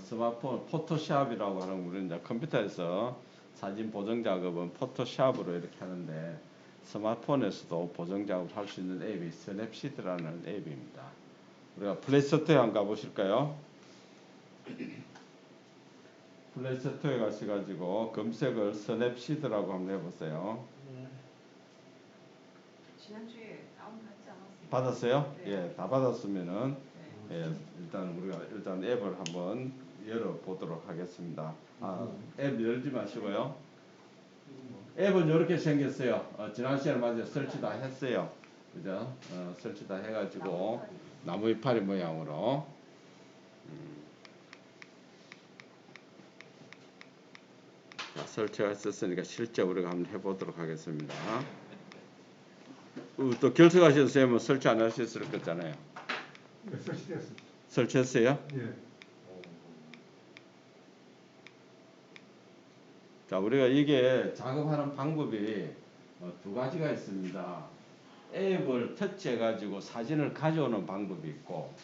스마트폰 포토샵이라고 하는 우리는 이제 컴퓨터에서 사진 보정 작업은 포토샵으로 이렇게 하는데 스마트폰에서도 보정 작업을 할 수 있는 앱이 스냅시드라는 앱입니다. 우리가 플레이스토어에 한번 가보실까요? 플레이스토어에 가셔가지고 검색을 스냅시드라고 한번 해보세요. 지난주에 다운받지 않았어요? 받았어요? 네. 예, 다 받았으면은 네. 예, 일단 우리가 일단 앱을 한번 열어보도록 하겠습니다. 앱 열지 마시고요. 앱은 이렇게 생겼어요. 지난 시간에 맞아 설치 다 했어요. 그죠? 설치 다 해가지고 나무 이파리 모양으로. 자, 설치가 있었으니까 실제 우리가 한번 해보도록 하겠습니다. 또 결석하셨어요? 설치 안 하셨을 거잖아요. 네, 설치됐습니다. 설치했어요? 예. 자, 우리가 이게 작업하는 방법이 두 가지가 있습니다. 앱을 터치해가지고 사진을 가져오는 방법이 있고,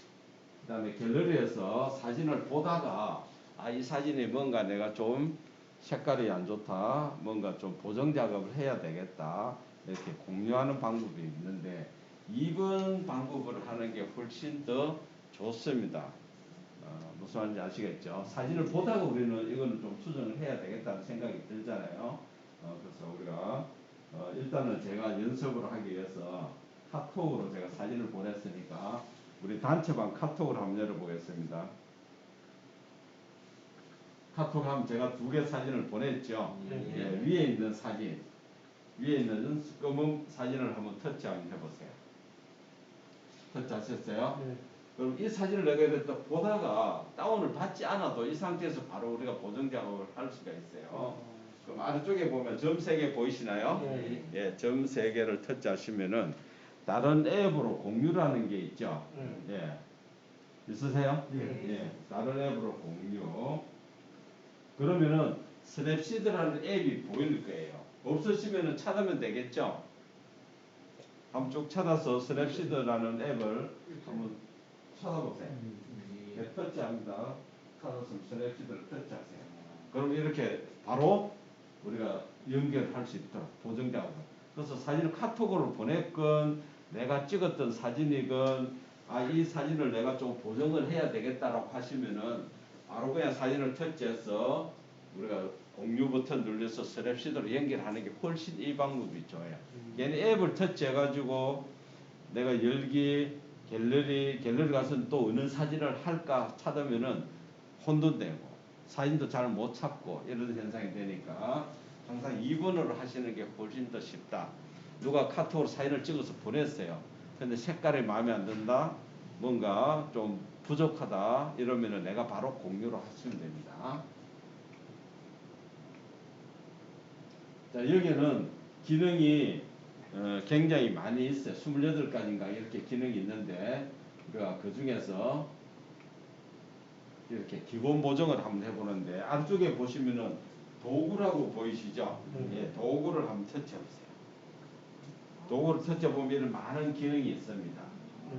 그 다음에 갤러리에서 사진을 보다가, 이 사진이 뭔가 내가 좀 색깔이 안 좋다, 뭔가 좀 보정 작업을 해야 되겠다, 이렇게 공유하는 방법이 있는데, 이번 방법을 하는 게 훨씬 더 좋습니다. 무슨 말인지 아시겠죠? 사진을 보다가 우리는 이거는 좀 수정을 해야 되겠다는 생각이 들잖아요. 그래서 우리가 일단은 제가 연습을 하기 위해서 카톡으로 제가 사진을 보냈으니까 우리 단체방 카톡을 한번 열어보겠습니다. 카톡 하면 제가 두 개 사진을 보냈죠. 예, 위에 있는 사진, 위에 있는 검은 사진을 한번 터치 한번 해보세요. 터치하셨어요? 네. 그럼 이 사진을 내가 이렇게 보다가 다운을 받지 않아도 이 상태에서 바로 우리가 보정 작업을 할 수가 있어요. 그럼 아래쪽에 보면 점 3개 보이시나요? 네. 예, 점 3개를 터치하시면은 다른 앱으로 공유라는 게 있죠. 예. 있으세요? 네. 예. 다른 앱으로 공유. 그러면은 스냅시드라는 앱이 보일 거예요. 없으시면은 찾으면 되겠죠? 한번 쭉 찾아서 스냅시드라는 앱을 한번 찾아보세요. 네, 터치합니다. 찾았으면 스냅시드를 터치하세요. 그럼 이렇게 바로 우리가 연결할 수 있도록 보정 작업을. 그래서 사진을 카톡으로 보냈건 내가 찍었던 사진이건 이 사진을 내가 좀 보정을 해야 되겠다라고 하시면은 바로 그냥 사진을 터치해서 우리가 공유 버튼 눌러서 스냅시드로 연결하는 게 훨씬 이 방법이 좋아요. 얘는 앱을 터치해가지고 내가 열기 갤러리 가서 또 어느 사진을 할까 찾으면은 혼돈되고 사진도 잘 못 찾고 이런 현상이 되니까 항상 2번으로 하시는 게 훨씬 더 쉽다. 누가 카톡으로 사진을 찍어서 보냈어요. 근데 색깔이 마음에 안 든다. 뭔가 좀 부족하다. 이러면은 내가 바로 공유로 하시면 됩니다. 자, 여기는 기능이 굉장히 많이 있어요. 28가지인가 이렇게 기능이 있는데 우리가 그 중에서 이렇게 기본 보정을 한번 해보는데 안쪽에 보시면은 도구라고 보이시죠? 예, 도구를 한번 터치해보세요. 도구를 터치해보면 이런 많은 기능이 있습니다.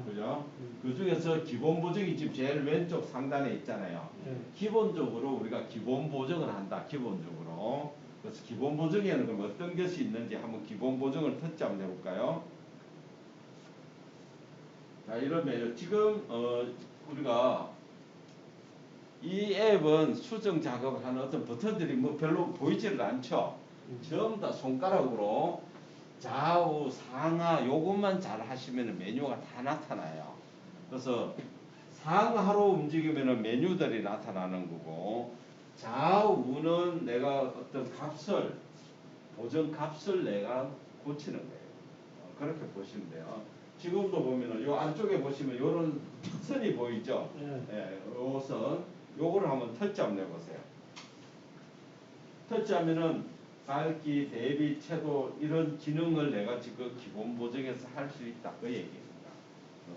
그죠? 그 중에서 기본 보정이 지금 제일 왼쪽 상단에 있잖아요. 기본적으로 우리가 기본 보정을 한다. 기본적으로. 그래서 기본 보정에는 그럼 어떤 것이 있는지 한번 기본 보정을 터치 한번 해볼까요? 자, 이러면 지금 우리가 이 앱은 수정 작업을 하는 어떤 버튼들이 뭐 별로 보이지를 않죠. 전부 다 손가락으로 좌우 상하 요것만 잘 하시면 메뉴가 다 나타나요. 그래서 상하로 움직이면 메뉴들이 나타나는 거고 좌우는 내가 어떤 값을 보정 값을 내가 고치는 거예요. 그렇게 보시면 돼요. 지금도 보면은 요 안쪽에 보시면 요런 선이 보이죠? 예, 요 선. 요거를 한번 터치 한번 해보세요. 터치하면은 밝기, 대비, 채도 이런 기능을 내가 지금 기본 보정에서 할 수 있다. 그 얘기입니다.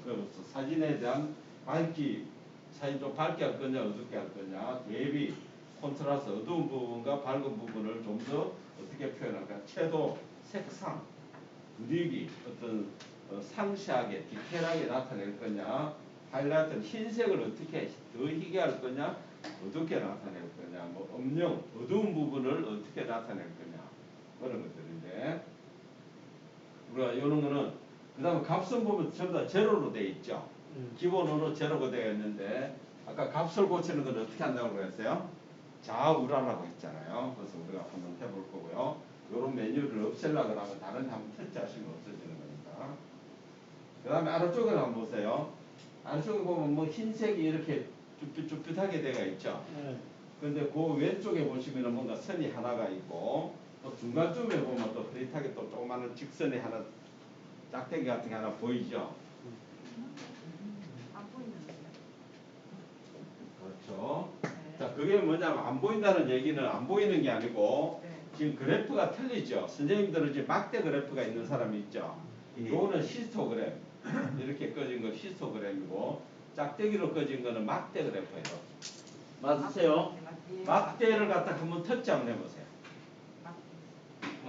그래서 사진에 대한 밝기, 사진 좀 밝게 할 거냐, 어둡게 할 거냐, 대비, 콘트라스트, 어두운 부분과 밝은 부분을 좀 더 어떻게 표현할까, 채도, 색상, 분위기, 어떤 상세하게, 디테일하게 나타낼 거냐, 하이라이트 흰색을 어떻게 더 희게 할 거냐, 어둡게 나타낼 거냐, 뭐 음영, 어두운 부분을 어떻게 나타낼 거냐 그런 것들인데 우리가 이런 거는 그 다음에 값은 보면 전부 다 제로로 돼 있죠. 기본으로 제로가 되어 있는데 아까 값을 고치는 건 어떻게 한다고 그랬어요? 좌우라라고 했잖아요. 그래서 우리가 한번 해볼 거고요. 이런 메뉴를 없애려고 하면 다른 데 한번 터치하시면 없어지는 거니까. 그 다음에 아래쪽을 한번 보세요. 아래쪽에 보면 뭐 흰색이 이렇게 쭈삣쭈삣하게 되어 있죠. 근데 그 왼쪽에 보시면은 뭔가 선이 하나가 있고 또 중간쯤에 보면 또 흐릿하게 또 조그마한 직선이 하나 짝대기 같은 게 하나 보이죠. 안 보이는데요. 그렇죠. 네. 자, 그게 뭐냐면 안 보인다는 얘기는 안 보이는 게 아니고 네. 지금 그래프가 틀리죠. 선생님들은 이제 막대 그래프가 있는 사람이 있죠. 요거는 히스토그램 이렇게 꺼진 거 히스토그램이고 짝대기로 꺼진 거는 막대 그래프예요. 맞으세요? 막대를 갖다 한번 터치 한번 해보세요.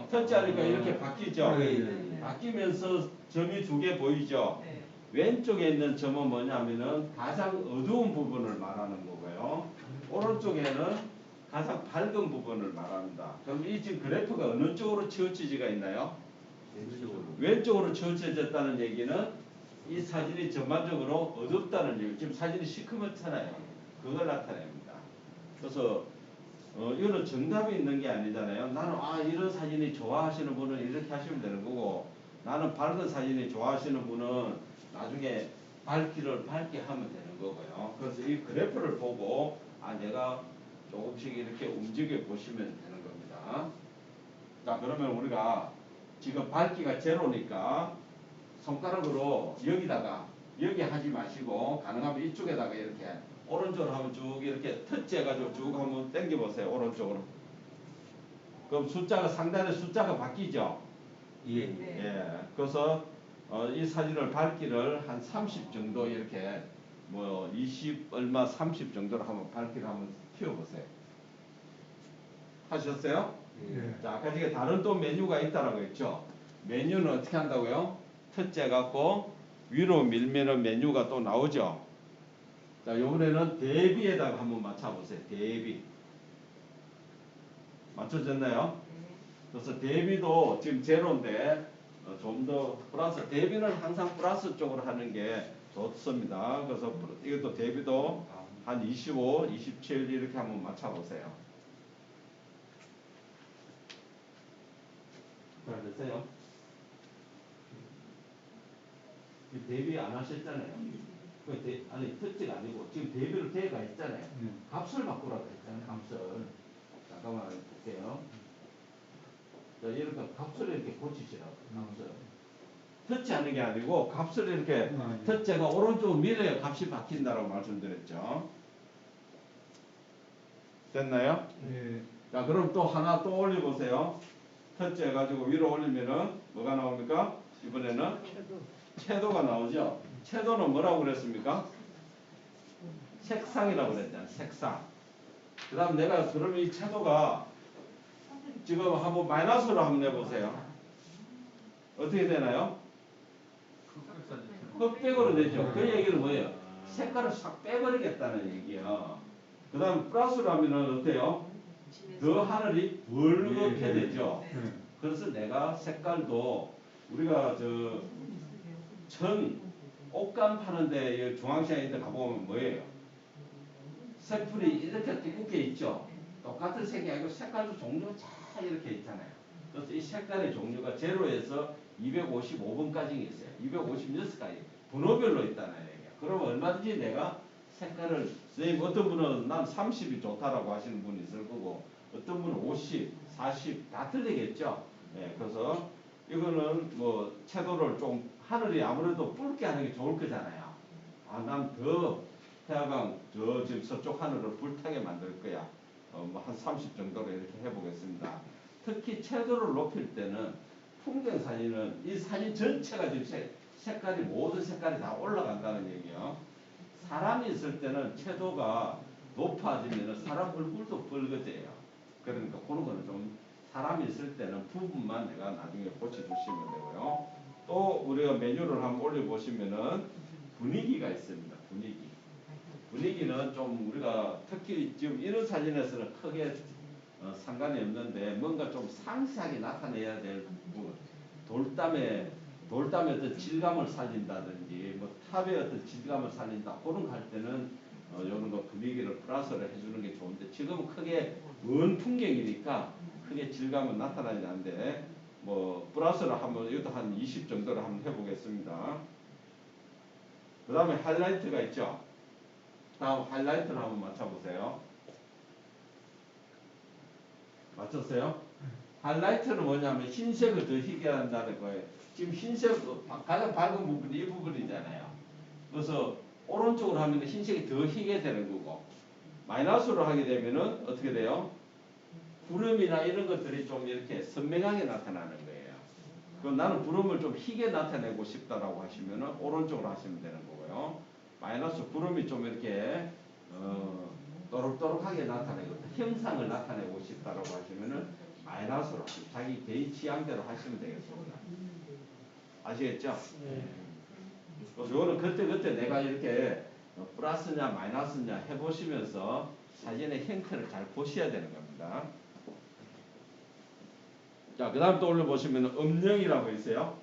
터치하니까 이렇게 바뀌죠. 네. 바뀌면서 점이 두 개 보이죠. 네. 왼쪽에 있는 점은 뭐냐면은 가장 어두운 부분을 말하는 거고요. 오른쪽에는 가장 밝은 부분을 말합니다. 그럼 이 지금 그래프가 어느 쪽으로 치우쳐지가 있나요? 왼쪽으로 치우쳐졌다는 얘기는 이 사진이 전반적으로 어둡다는 얘기. 지금 사진이 시커멓잖아요. 그걸 나타냅니다. 그래서 이거는 정답이 있는 게 아니잖아요. 나는 이런 사진이 좋아하시는 분은 이렇게 하시면 되는 거고 나는 밝은 사진이 좋아하시는 분은 나중에 밝기를 밝게 하면 되는 거고요. 그래서 이 그래프를 보고 내가 조금씩 이렇게 움직여 보시면 되는 겁니다. 자, 그러면 우리가 지금 밝기가 제로니까 손가락으로 여기 하지 마시고 가능하면 이쪽에다가 이렇게 오른쪽으로 한번 쭉 이렇게 터치해가지고 쭉 한번 당겨 보세요. 오른쪽으로. 그럼 상단에 숫자가 바뀌죠. 네. 예. 그래서 이 사진을 밝기를 한 30 정도 이렇게 뭐 20 얼마 30 정도로 한번 밝기를 한번 키워보세요. 하셨어요? 예. 자, 아까 전에 다른 또 메뉴가 있다라고 했죠. 메뉴는 어떻게 한다고요? 터치해 갖고 위로 밀면은 메뉴가 또 나오죠. 자, 이번에는 대비에다가 한번 맞춰보세요. 대비. 맞춰졌나요? 네. 그래서 대비도 지금 제로인데 좀 더 플러스 대비는 항상 플러스 쪽으로 하는 게 좋습니다. 그래서 이것도 대비도 한 25, 27 이렇게 한번 맞춰보세요. 잘 됐어요? 대비 안 하셨잖아요. 아니 특징 아니고 지금 대비로 대가 있잖아요. 값을 바꾸라고 했잖아요. 값을. 잠깐만 볼게요. 자, 이렇게 값을 이렇게 고치시라고. 값을. 터치하는 게 아니고 값을 이렇게 터치가 오른쪽 밀어야 값이 바뀐다라고 말씀드렸죠. 됐나요? 예. 자, 그럼 또 하나 또 올려보세요. 터치 해가지고 위로 올리면은 뭐가 나옵니까? 이번에는 채도가 나오죠. 채도는 뭐라고 그랬습니까? 색상이라고 그랬잖아요. 색상. 그 다음 내가 그러면 이 채도가 지금 한번 마이너스로 한번 내보세요. 어떻게 되나요? 흑백으로 되죠. 그 얘기는 뭐예요? 색깔을 싹 빼버리겠다는 얘기야. 그 다음 플러스로 하면은 어때요? 더 하늘이 붉게 되죠. 그래서 내가 색깔도 우리가 천 옷감 파는데 중앙시장에 있는 가보면 뭐예요? 색풀이 이렇게 두껍게 있죠. 똑같은 색이 아니고 색깔도 종류가 잘 이렇게 있잖아요. 그래서 이 색깔의 종류가 제로에서 255번까지 있어요. 256가지 번호별로 있다는 얘기야. 그러면 얼마든지 내가 색깔을 선생님 어떤 분은 난 30이 좋다라고 하시는 분이 있을 거고 어떤 분은 50, 40 다 틀리겠죠. 예, 그래서 이거는 뭐 채도를 좀 하늘이 아무래도 붉게 하는 게 좋을 거잖아요. 난 더 태화강 지금 서쪽 하늘을 불타게 만들 거야. 뭐 한 30 정도로 이렇게 해보겠습니다. 특히 채도를 높일 때는 풍경 사진은 이 사진 전체가 지금 색깔이 모든 색깔이 다 올라간다는 얘기예요. 사람이 있을 때는 채도가 높아지면 사람 얼굴도 붉어져요. 그러니까 그런 거는 좀 사람이 있을 때는 부분만 내가 나중에 고쳐주시면 되고요. 또 우리가 메뉴를 한번 올려보시면은 분위기가 있습니다. 분위기는 좀 우리가 특히 지금 이런 사진에서는 크게 상관이 없는데 뭔가 좀 상세하게 나타내야 될 부분. 돌담의 어떤 질감을 살린다든지 뭐 탑의 어떤 질감을 살린다 그런 거 할 때는 이런 거 분위기를 플러스를 해주는 게 좋은데 지금은 크게 먼 풍경이니까 크게 질감은 나타나지 않는데 뭐 플러스를 한번 이것도 한 20 정도를 한번 해보겠습니다. 그 다음에 하이라이트가 있죠. 다음 하이라이트를 한번 맞춰보세요. 맞췄어요? 하이라이트는 뭐냐면 흰색을 더 희게 한다는 거예요. 지금 흰색 가장 밝은 부분이 이 부분이잖아요. 그래서 오른쪽으로 하면 흰색이 더 희게 되는 거고 마이너스로 하게 되면은 어떻게 돼요? 구름이나 이런 것들이 좀 이렇게 선명하게 나타나는 거예요. 그럼 나는 구름을 좀 희게 나타내고 싶다라고 하시면은 오른쪽으로 하시면 되는 거고요. 마이너스 구름이 좀 이렇게 또록또록하게 나타내고 형상을 나타내고 싶다라고 하시면은 마이너스로 자기 개인 취향대로 하시면 되겠습니다. 아시겠죠? 그래서 이거는 그때 내가 이렇게 플러스냐 마이너스냐 해보시면서 사진의 형태를 잘 보셔야 되는 겁니다. 자, 그 다음 또 올려보시면 음영이라고 있어요.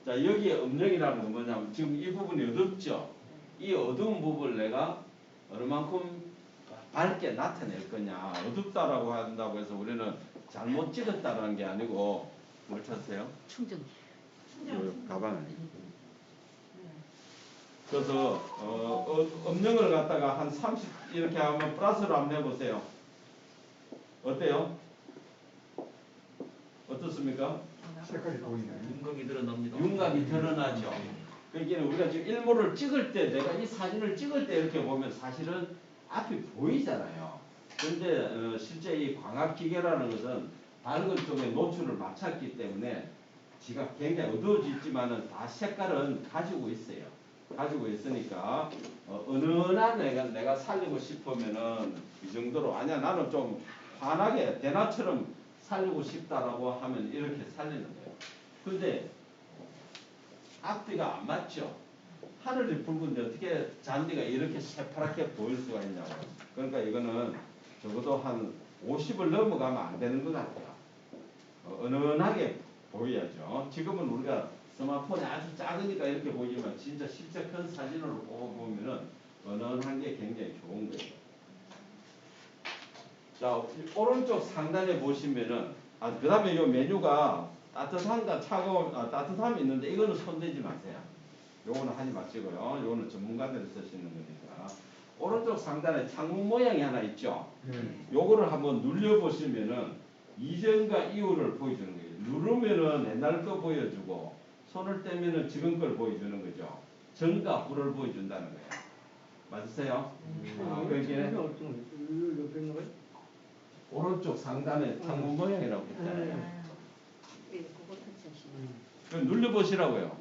자, 여기에 음영이라는 건 뭐냐면 지금 이 부분이 어둡죠? 이 어두운 부분을 내가 얼마만큼 밝게 나타낼 거냐. 어둡다라고 한다고 해서 우리는 잘못 찍었다라는 게 아니고 뭘 찾으세요? 충전. 가방. 그래서 음영을 갖다가 한 30 이렇게 하면 플러스로 한번 해보세요. 어때요? 어떻습니까? 색깔이 보이네. 윤곽이 드러납니다. 윤곽이 드러나죠. 그러니까 우리가 지금 일몰을 찍을 때 내가 이 사진을 찍을 때 이렇게 보면 사실은 앞이 보이잖아요. 근데 실제 이 광학 기계라는 것은 밝은 쪽에 노출을 맞췄기 때문에 지가 굉장히 어두워지지만은 다 색깔은 가지고 있어요. 가지고 있으니까 은은한 내가 살리고 싶으면은 이 정도로 아니야 나는 좀 환하게 대낮처럼 살리고 싶다라고 하면 이렇게 살리는 거예요. 근데 앞뒤가 안 맞죠. 하늘이 붉은데 어떻게 잔디가 이렇게 새파랗게 보일 수가 있냐고요. 그러니까 이거는 적어도 한 50을 넘어가면 안 되는 것 같아요. 은은하게 보여야죠. 지금은 우리가 스마트폰이 아주 작으니까 이렇게 보이지만 진짜 실제 큰 사진으로 보면은 은은한 게 굉장히 좋은 거예요. 자, 오른쪽 상단에 보시면은 그 다음에 이 메뉴가 따뜻함과 따뜻함이 있는데 이거는 손대지 마세요. 요거는 하지 마시고요. 요거는 전문가들이 쓰시는 거니까. 오른쪽 상단에 창문 모양이 하나 있죠. 요거를 한번 눌려보시면은 이전과 이후를 보여주는 거예요. 누르면은 옛날 거 보여주고 손을 떼면은 지금 걸 보여주는 거죠. 전과 후를 보여준다는 거예요. 맞으세요? 그러니까 오른쪽 상단에 창문 모양이라고 했잖아요. 그거 터치하시네. 눌러보시라고요.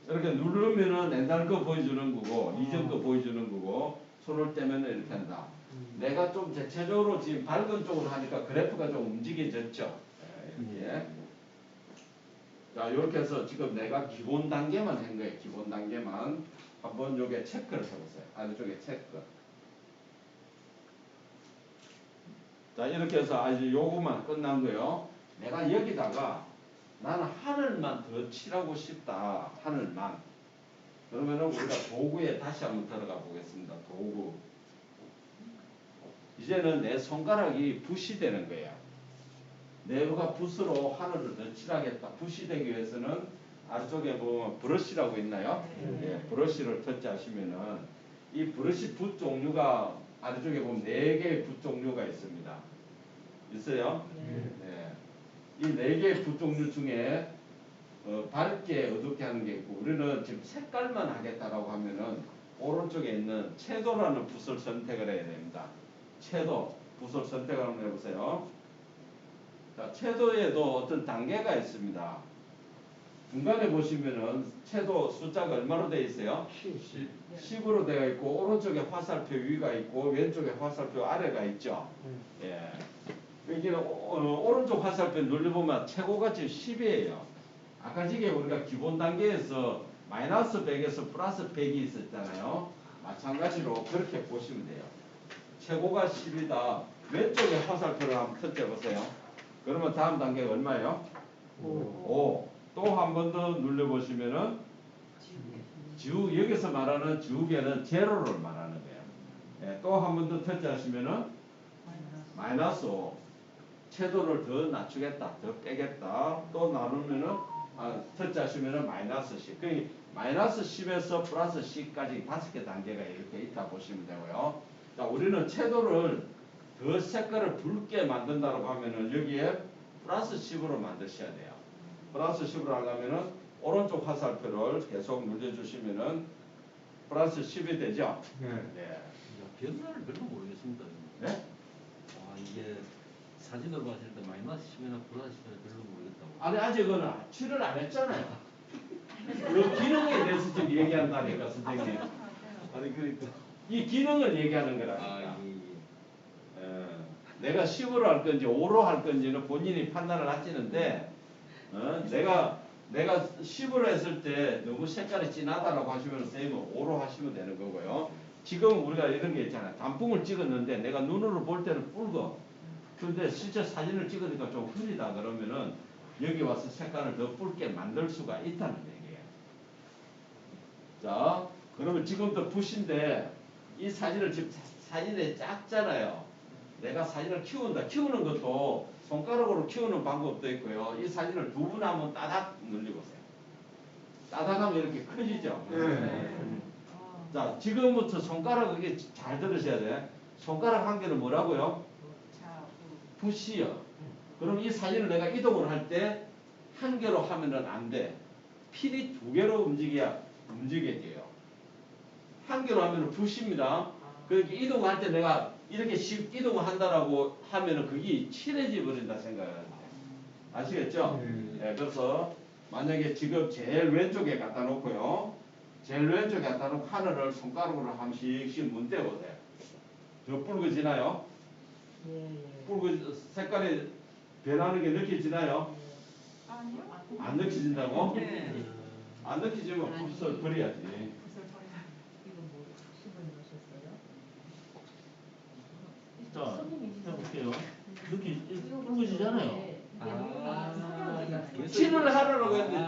이렇게 누르면은 옛날 거 보여주는 거고 이전 거 보여주는 거고 손을 떼면은 이렇게 한다. 내가 좀 대체적으로 지금 밝은 쪽으로 하니까 그래프가 좀 움직여졌죠. 이렇게. 자, 이렇게 해서 지금 내가 기본 단계만 한 거예요. 기본 단계만. 한번 요게 체크를 해보세요. 아래쪽에 체크. 자, 이렇게 해서 아주 요거만 끝난 거예요. 내가 여기다가 나는 하늘만 더 칠하고 싶다. 하늘만. 그러면은 우리가 도구에 다시 한번 들어가 보겠습니다. 도구. 이제는 내 손가락이 붓이 되는 거예요. 내가 붓으로 하늘을 더 칠하겠다. 붓이 되기 위해서는 아래쪽에 보면 브러쉬라고 있나요? 예, 브러쉬를 터치하시면은 이 브러쉬 붓 종류가 아래쪽에 보면 4개의 붓 종류가 있습니다. 있어요? 네. 이 4개의 붓 종류 중에 밝게 어둡게 하는 게 있고 우리는 지금 색깔만 하겠다라고 하면은 오른쪽에 있는 채도라는 붓을 선택을 해야 됩니다. 채도 붓을 선택을 한번 해보세요. 자, 채도에도 어떤 단계가 있습니다. 중간에 보시면은 채도 숫자가 얼마로 되어 있어요? 10으로 되어 있고 오른쪽에 화살표 위가 있고 왼쪽에 화살표 아래가 있죠. 예. 여기는 오른쪽 화살표 눌러보면 최고가 지금 10이에요. 아까 지금 우리가 기본 단계에서 마이너스 100에서 플러스 100이 있었잖아요. 마찬가지로 그렇게 보시면 돼요. 최고가 10이다. 왼쪽에 화살표를 한번 터뜨려보세요. 그러면 다음 단계가 얼마예요? 5. 또 한 번 더 눌러보시면은 여기서 말하는 지우개는 제로를 말하는 거예요. 예, 또 한 번 더 터치하시면은 마이너스 5. 채도를 더 낮추겠다. 더 빼겠다. 또 나누면은 터치하시면은 마이너스 10. 그러니까 마이너스 10에서 플러스 10까지 5개 단계가 이렇게 있다 보시면 되고요. 자, 우리는 채도를 더 색깔을 붉게 만든다고 하면은 여기에 플러스 10으로 만드셔야 돼요. 플러스 10으로 하려면은 오른쪽 화살표를 계속 눌러주시면은 플러스 10이 되죠? 네. 네. 변화를 별로 모르겠습니다. 네? 이게 사진으로 봤을 때 마이너스 10이나 플러스 10이나 별로 모르겠다고. 아니, 아직은 칠을 안 했잖아요. 그 기능에 대해서 지금 얘기한다니까, 선생님. 아니 그러니까. 이 기능을 얘기하는 거라니까. 예. 내가 10으로 할 건지 5로 할 건지는 본인이 판단을 하시는데 내가 10으로 했을 때 너무 색깔이 진하다라고 하시면 선생님은 5로 하시면 되는 거고요. 지금 우리가 이런 게 있잖아요. 단풍을 찍었는데 내가 눈으로 볼 때는 붉어. 그런데 실제 사진을 찍으니까 좀 흐리다 그러면은 여기 와서 색깔을 더 붉게 만들 수가 있다는 얘기예요. 자, 그러면 지금도 붓인데 이 사진을 지금 사진에 작잖아요. 내가 사진을 키운다. 키우는 것도 손가락으로 키우는 방법도 있고요. 이 사진을 두 분 한번 따닥 눌러보세요. 따닥하면 이렇게 커지죠. 네. 자, 지금부터 손가락 이게 잘 들으셔야 돼. 손가락 한 개는 뭐라고요? 붓이요. 그럼 이 사진을 내가 이동을 할 때 한 개로 하면은 안 돼. 필이 두 개로 움직여야 돼요. 한 개로 하면은 붓입니다. 그렇게 이동할 때 내가 이렇게 이동을 한다라고 하면은 그게 칠해져 버린다 생각하는데 아시겠죠? 네, 그래서 만약에 지금 제일 왼쪽에 갖다 놓고요. 제일 왼쪽에 갖다 놓고 하늘을 손가락으로 한 번씩 문대 보세요. 더 붉어지나요? 색깔이 변하는 게 느껴지나요? 아니요. 안 느껴진다고? 네. 안 느껴지면 붓을 버려야지. 자, 해볼게요. 이렇게 붉어지잖아요. 칠을 하라고 했는데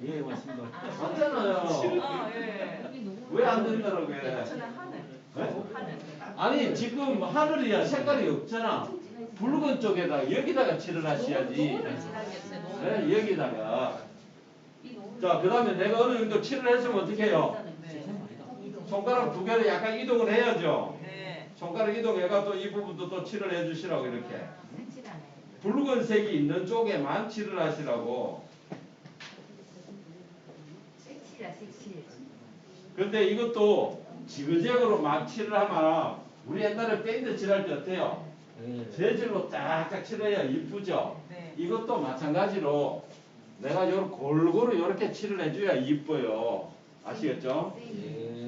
예, 맞습니다. 맞잖아요. 예. 왜 안 된다라고 해? 저는 하늘. 네? 하늘. 아니 지금 하늘이야 색깔이 없잖아. 붉은 쪽에다 여기다가 칠을 하셔야지. 네, 여기다가. 자, 그 다음에 내가 어느 정도 칠을 했으면 어떻게 해요? 손가락 두 개를 약간 이동을 해야죠. 네. 손가락 이동해가 또 이 부분도 또 칠을 해주시라고 이렇게. 붉은색이 있는 쪽에만 칠을 하시라고. 근데 이것도 지그재그로 막 칠을 하면 우리 옛날에 밴드 칠할 때 어때요? 재질로 쫙쫙 칠해야 이쁘죠? 네. 이것도 마찬가지로 내가 골고루 이렇게 칠을 해줘야 이뻐요. 아시겠죠?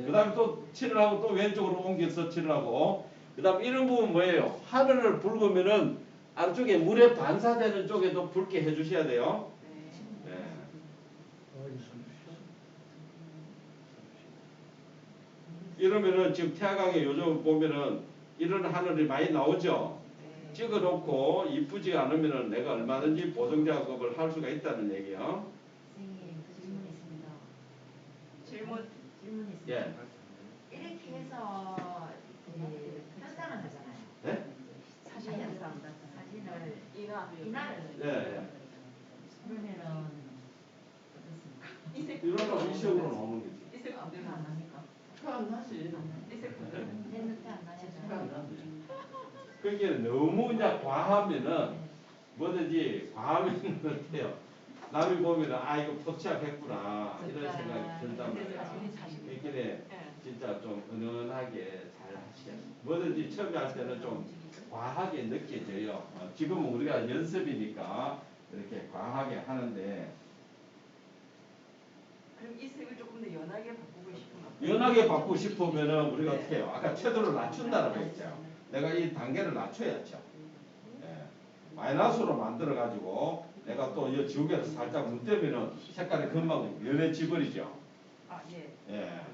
그 다음에 또 칠을 하고 또 왼쪽으로 옮겨서 칠을 하고 그 다음 이런 부분 뭐예요? 하늘을 붉으면은 안쪽에 물에 반사되는 쪽에도 붉게 해주셔야 돼요. 네. 네. 이러면은 지금 태화강에 요즘 보면은 이런 하늘이 많이 나오죠. 찍어 놓고 이쁘지 않으면은 내가 얼마든지 보정 작업을 할 수가 있다는 얘기요. 질문. 예. 이렇게 해서 현상을 하잖아요. 네? 사진 현상. 사진을 인화를. 예. 예. 그러면은 어떻습니까? 이런 이식으로 나오는 거지. 이색 안 그대로. 나니까. 안 나지. 이색 그대로. 했는데 안 나잖아요. 그게 너무 이제 과하면은 뭐든지 과하면 어때요? 남이 보면은 아 이거 포착했구나 이런 생각이 든단 말이야. 이렇게 진짜 좀 은은하게 잘 하셔야 뭐든지 처음에 할 때는 좀 과하게 느껴져요. 지금은 우리가 연습이니까 이렇게 과하게 하는데 그럼 이 색을 조금 더 연하게 바꾸고 싶으면 연하게 바꾸고 싶으면은 우리가 어떻게 해요? 아까 채도를 낮춘다고 했죠. 내가 이 단계를 낮춰야죠. 예. 마이너스로 만들어 가지고 내가 또 이 지우개를 살짝 문대면은 색깔이 금방 연해지 버리죠. 아, 예. 예. 아,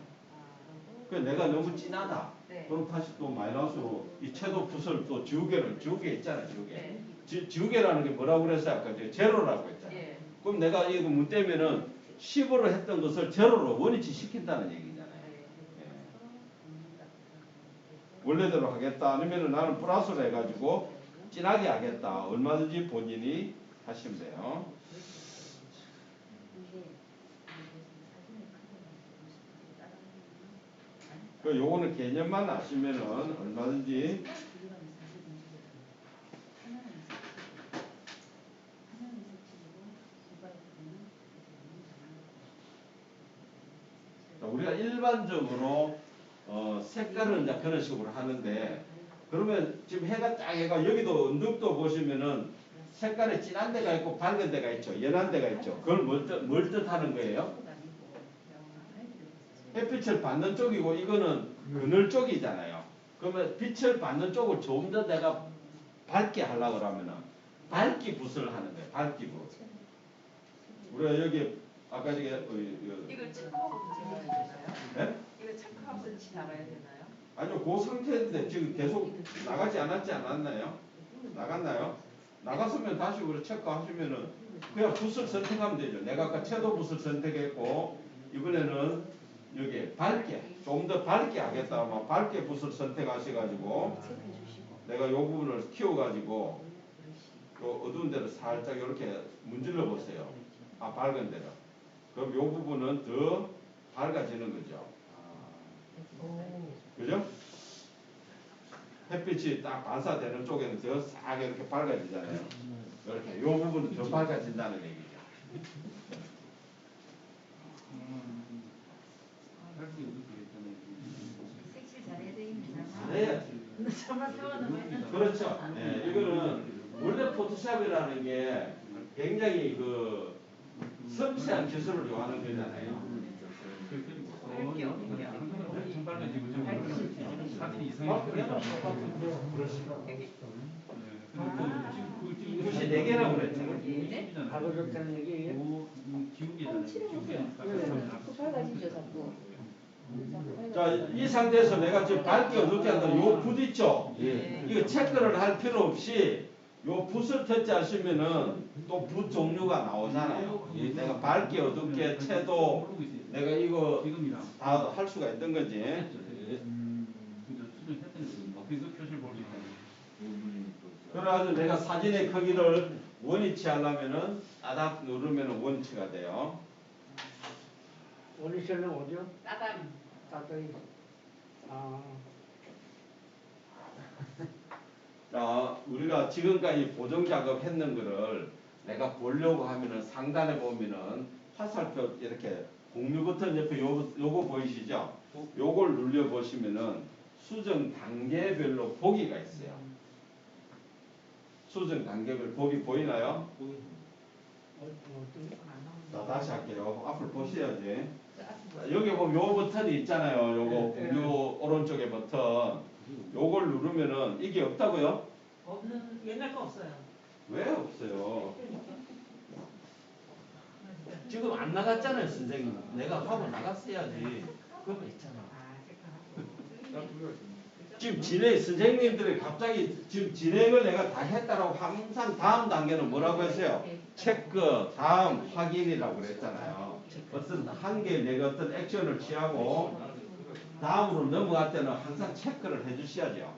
그 내가 너무 진하다. 네. 그럼 다시 또 마이너스로 이 채도 붓을 또 지우개 있잖아, 지우개. 네. 지우개라는 게 뭐라고 그랬어요? 아까 제로라고 했잖아. 예. 그럼 내가 이거 문대면은 10으로 했던 것을 제로로 원위치 시킨다는 얘기잖아요. 네. 예. 원래대로 하겠다 아니면은 나는 플러스로 해가지고 진하게 하겠다. 얼마든지 본인이 하시면 돼요. 그 요거는 개념만 아시면은 얼마든지 자, 우리가 일반적으로 색깔은 이제 그런 식으로 하는데 그러면 지금 해가 딱 해가 여기도 언덕도 보시면은 색깔이 진한 데가 있고 밝은 데가 있죠. 연한 데가 있죠. 그걸 뭘 뜻하는 거예요? 햇빛을 받는 쪽이고 이거는 그늘 쪽이잖아요. 그러면 빛을 받는 쪽을 좀 더 내가 밝게 하려고 그러면은 밝기 붓을 하는 거예요. 밝기 붓. 우리가 여기 아까 저기 이걸 체크하고 달아야 되나요? 네? 이거 체크하고 달아야 되나요? 아니요, 그 상태인데 지금 계속 나가지 않았나요? 나갔나요? 나갔으면 다시 우리 체크하시면은 그냥 붓을 선택하면 되죠. 내가 아까 채도 붓을 선택했고 이번에는 여기 밝게 좀 더 밝게 하겠다. 막 밝게 붓을 선택하셔가지고 내가 이 부분을 키워가지고 요 어두운 데를 살짝 이렇게 문질러 보세요. 아 밝은 데를. 그럼 이 부분은 더 밝아지는 거죠. 그죠? 햇빛이 딱 반사되는 쪽에는 더 싹 이렇게 밝아지잖아요. 이렇게 이 부분은 더 밝아진다는 얘기죠. 색칠 잘해야 되겠네. 잘해야지. 저만 세워놓으면 그렇죠. 예, 이거는 원래 포토샵이라는 게 굉장히 그 섬세한 기술을 요하는 거잖아요. 밝게요, 엄청 빨개지고 좀 사진 이상하게 붓이 4개라고 그랬잖아요. 바로 적다는 얘기예요? 기울기잖아요. 그 밝아지죠 자꾸. 자, 이 상태에서 내가 지금 밝게 어둡게 한다. 요 붓 있죠? 예. 이거 체크를 할 필요 없이 요 붓을 터치하시면은 또 붓 종류가 나오잖아요. 내가 밝게 어둡게 채도 내가 이거 지금이랑 다 할 수가 있는 거지. 그래서 표시를 볼 수 있다. 그래가지고 내가 사진의 크기를 원위치 하려면은 따닥 누르면은 원위치가 돼요. 원리셀은 어디요? 따당. 따뜻히. 아. 자, 우리가 지금까지 보정 작업 했는 거를 내가 보려고 하면은 상단에 보면은 화살표 이렇게 공유 버튼 옆에 요거 보이시죠? 요걸 눌려 보시면은 수정 단계별로 보기가 있어요. 수정 단계별 보기 보이나요? 자, 다시 할게요. 앞을 보셔야지. 자, 여기 보면 요 버튼이 있잖아요. 요거 공유 오른쪽에 버튼. 요걸 누르면은 이게 없다고요? 없는 옛날 거 없어요. 왜 없어요? 지금 안 나갔잖아요, 선생님. 내가 하고 나갔어야지. 그거 있잖아. 지금 선생님들이 갑자기 지금 진행을 내가 다 했다라고 항상 다음 단계는 뭐라고 했어요? 체크, 다음 확인이라고 그랬잖아요. 어떤 한 개 내가 어떤 액션을 취하고 다음으로 넘어갈 때는 항상 체크를 해주셔야죠.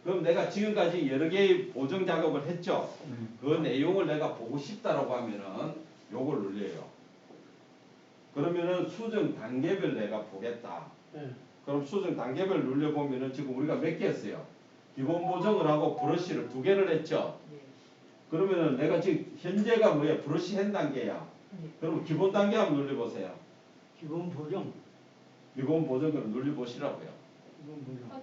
그럼 내가 지금까지 여러 개의 보정 작업을 했죠. 그 내용을 내가 보고 싶다라고 하면은 요걸 눌려요. 그러면은 수정 단계별 내가 보겠다. 그럼 수정 단계별 눌려보면은 지금 우리가 몇 개 했어요? 기본 보정을 하고 브러쉬를 2개를 했죠? 그러면은 내가 지금 현재가 뭐야? 브러쉬 한 단계야. 그럼 기본 단계 한번 눌려보세요. 기본 보정. 기본 보정을 눌려보시라고요. 기본 보정.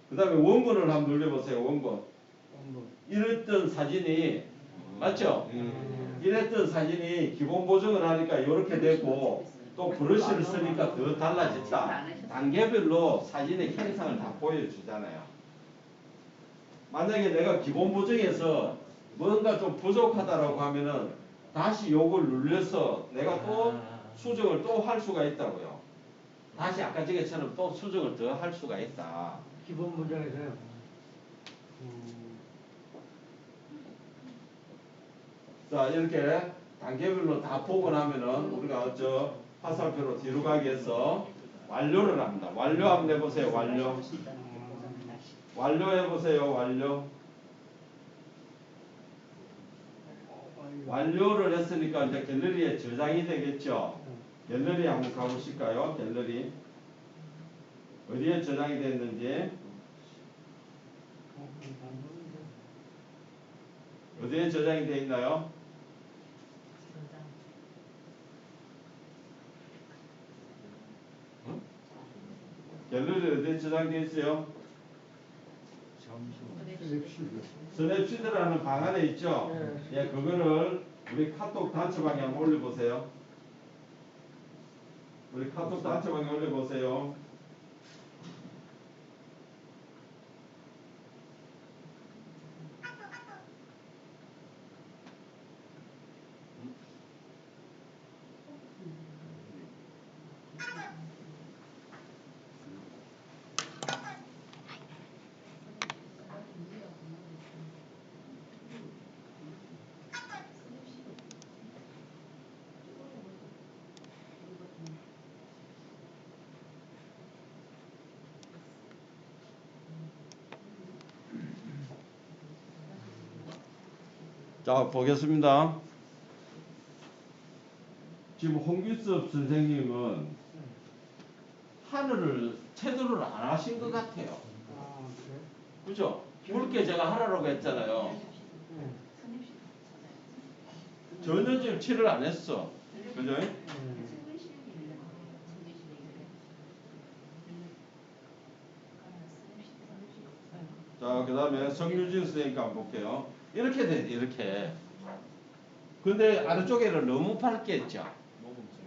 그 다음에 원본을 한번 눌려보세요. 원본. 원본. 이랬던 사진이 맞죠? 이랬던 사진이 기본 보정을 하니까 이렇게 되고 또 브러쉬를 쓰니까 더 달라졌다. 단계별로 사진의 형상을 다 보여주잖아요. 만약에 내가 기본 보정에서 뭔가 좀 부족하다라고 하면은 다시 요걸 눌려서 내가 또 수정을 또 할 수가 있다고요. 다시 아까 전에처럼 또 수정을 더 할 수가 있다. 기본 문장에서요. 자, 이렇게 단계별로 다 보고 나면은 우리가 저 화살표로 뒤로 가기 위해서 완료를 합니다. 완료 한번 해보세요. 완료. 완료해보세요. 완료. 완료를 했으니까 이제 갤러리에 저장이 되겠죠. 갤러리 한번 가보실까요? 갤러리. 어디에 저장이 됐는지. 어디에 저장이 되어 있나요? 갤러리 어디에 저장되어 있어요? 스냅시드라는 방 안에 있죠? 예, 그거를 우리 카톡 단체방에 한번 올려보세요. 우리 카톡 단체방에 올려보세요. 자, 보겠습니다. 지금 홍규섭 선생님은 하늘을 체도를 안 하신 것 같아요. 그죠? 굵게 제가 하라고 했잖아요. 전혀 지금 칠을 안 했어. 그죠? 자, 그 다음에 성유진 선생님 한번 볼게요. 이렇게 돼, 이렇게. 근데 아래쪽에는 너무 밝게 했죠?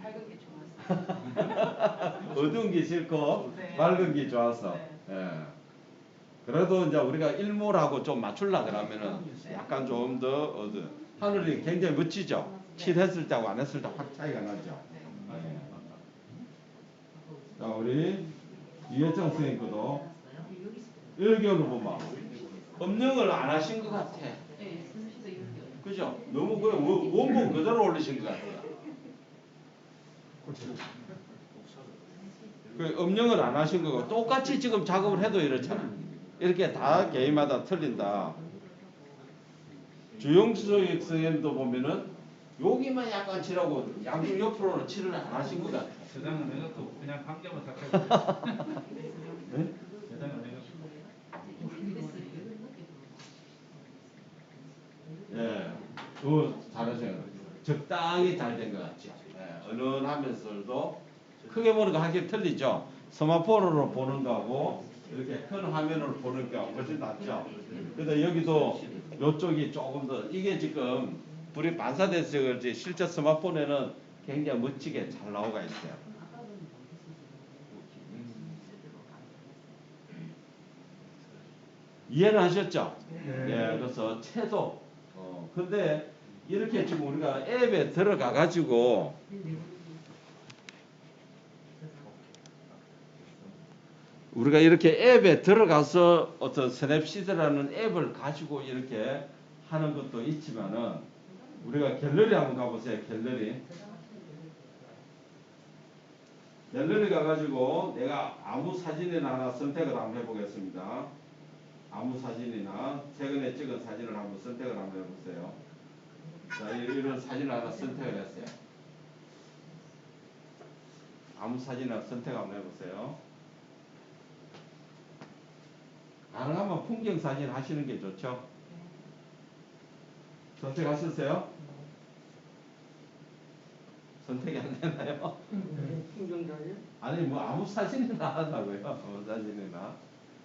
밝은 게 좋았어요. 어두운 게 싫고, 네. 밝은 게 좋아서. 네. 예. 그래도 이제 우리가 일몰하고 좀 맞추려 그러면은 약간 좀 더 하늘이 굉장히 멋지죠? 칠했을 때하고 안 했을 때 확 차이가 나죠? 예. 자, 우리 이혜정 선생님 거도 여기로 보면 음영을 안 하신 것 같아. 그죠? 너무 그 원본 그대로 올리신 것 같아요. 그 음영을 안 하신 거고 똑같이 지금 작업을 해도 이렇잖아. 이렇게 다 개인마다 틀린다. 주영수 선생님도 보면은 여기만 약간 칠하고 양쪽 옆으로는 칠을 안 하신 것 같아. 저장을 해갖고 그냥 관계만 다 해도 네? 저장을 해갖고 예, 잘하세요. 적당히 잘 된 것 같죠. 예, 은은하면서도 크게 보는 거 확실히 틀리죠. 스마트폰으로 보는 거하고 이렇게 큰 화면으로 보는 거 훨씬 낫죠. 그래서 여기도 이쪽이 조금 더 이게 지금 불이 반사돼서 그렇지 실제 스마트폰에는 굉장히 멋지게 잘 나오가 있어요. 이해는 하셨죠? 예, 그래서 채도. 근데 이렇게 지금 우리가 앱에 들어가 가지고 우리가 이렇게 앱에 들어가서 어떤 스냅시드라는 앱을 가지고 이렇게 하는 것도 있지만은 우리가 갤러리 한번 가보세요. 갤러리. 갤러리 가가지고 내가 아무 사진이나 하나 선택을 한번 해보겠습니다. 아무 사진이나 최근에 찍은 사진을 한번 선택을 한번 해보세요. 자, 이런 사진을 하나 선택을 했어요. 아무 사진이나 선택 한번 해보세요. 가능하면 풍경 사진 하시는 게 좋죠. 선택하셨어요? 선택이 안 되나요? 풍경자예요? 아니 뭐 아무 사진이나 하자고요. 아무 사진이나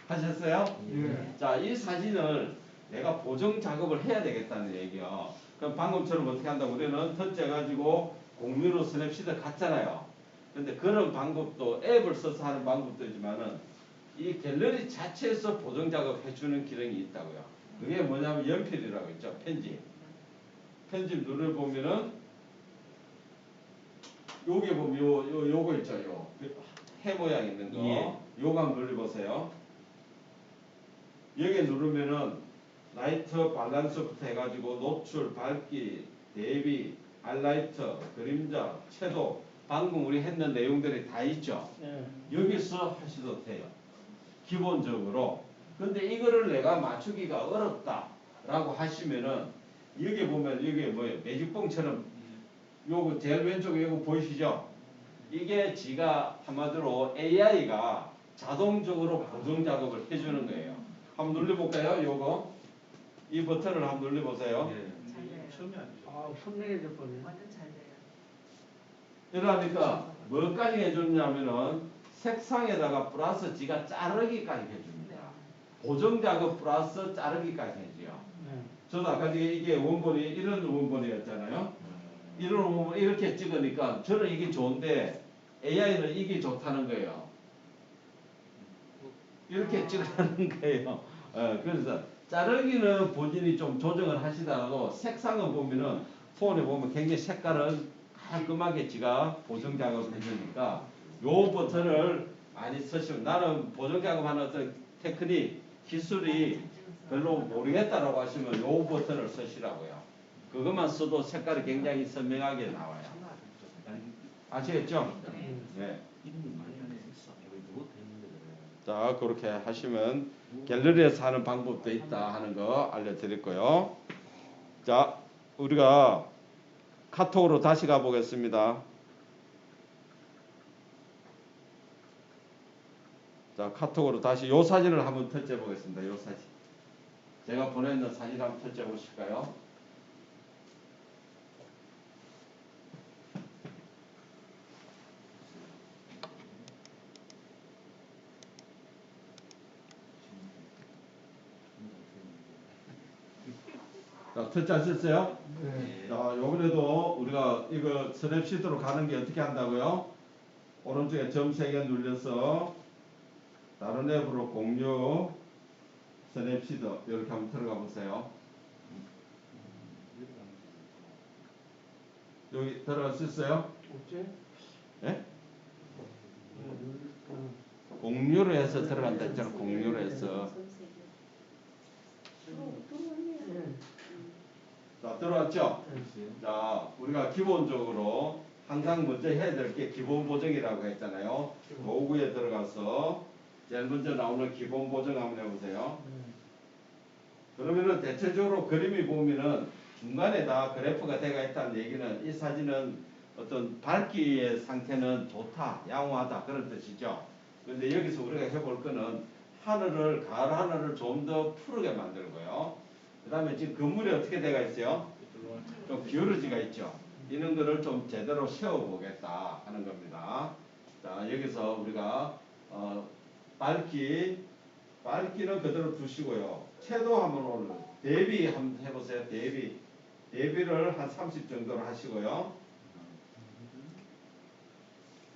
하셨어요? 예. 자, 이 사진을 내가 보정 작업을 해야 되겠다는 얘기요. 그럼 방금처럼 어떻게 한다고 우리는 터치 해가지고 공유로 스냅시드 갔잖아요. 근데 그런 방법도 앱을 써서 하는 방법도 있지만은 이 갤러리 자체에서 보정 작업 해주는 기능이 있다고요. 그게 뭐냐면 연필이라고 있죠. 편집. 편집 눌러보면은 요게 보면 요거 있죠. 해 모양 있는 거. 예. 요거 한번 눌러보세요. 여기 누르면은 라이트 밸런스부터 해가지고 노출, 밝기, 대비, 하이라이트, 그림자, 채도 방금 우리 했는 내용들이 다 있죠. 네. 여기서 하셔도 돼요. 기본적으로. 근데 이거를 내가 맞추기가 어렵다라고 하시면은 여기 보면 여기 뭐예요? 매직봉처럼 요거 제일 왼쪽에 이거 보이시죠? 이게 지가 한마디로 AI가 자동적으로 보정 작업을 해주는 거예요. 한번 눌러볼까요? 요거 이 버튼을 한번 눌러보세요. 예. 잘 돼요. 처음이 아니죠. 아, 선명해질 뻔해. 완전 잘 돼요. 이러니까 뭐까지 해주냐면은 색상에다가 플러스 지가 자르기까지 해줍니다. 보정 작업 플러스 자르기까지 해줘요. 네. 저도 아까 이게 원본이 이런 원본이었잖아요. 이런 원본 이렇게 찍으니까 저는 이게 좋은데 AI는 이게 좋다는 거예요. 이렇게 찍으라는 거예요. 그래서 자르기는 본인이 좀 조정을 하시더라도 색상을 보면은 폰에 보면 굉장히 색깔은 깔끔하게 지가 보정 작업을 해주니까 요 버튼을 많이 쓰시면 나는 보정 작업하는 어떤 테크닉 기술이 별로 모르겠다라고 하시면 요 버튼을 쓰시라고요. 그것만 써도 색깔이 굉장히 선명하게 나와요. 아시겠죠? 네. 이름이 많이 안 했어. 이거 했는데 그래. 자, 그렇게 하시면 갤러리에서 하는 방법도 있다 하는 거 알려드릴 거요. 자, 우리가 카톡으로 다시 가보겠습니다. 자, 카톡으로 다시 요 사진을 한번 터치해 보겠습니다. 요 사진. 제가 보내는 사진 한번 터치해 보실까요? 자, 터치하셨어요? 네. 자, 요번에도 우리가 이거 스냅시트로 가는 게 어떻게 한다고요? 오른쪽에 점 3개 눌려서 다른 앱으로 공유 스냅시트 이렇게 한번 들어가 보세요. 여기 들어갈 수 있어요? 없지? 예? 공유를 해서 들어간다 했잖아. 공유를 해서. 네. 자, 들어왔죠? 자, 우리가 기본적으로 항상 먼저 해야 될 게 기본 보정이라고 했잖아요. 도구에 들어가서 제일 먼저 나오는 기본 보정 한번 해보세요. 그러면은 대체적으로 그림이 보면은 중간에 다 그래프가 되어 있다는 얘기는 이 사진은 어떤 밝기의 상태는 좋다, 양호하다 그런 뜻이죠. 그런데 여기서 우리가 해볼 거는 하늘을, 가을 하늘을 좀 더 푸르게 만드는 거예요. 그 다음에 지금 건물이 어떻게 되어 있어요? 좀 기울어지가 있죠. 이런 거를 좀 제대로 세워보겠다 하는 겁니다. 자, 여기서 우리가 밝기는 그대로 두시고요. 채도 한번 오늘 대비 한번 해보세요. 대비를 한 30 정도로 하시고요.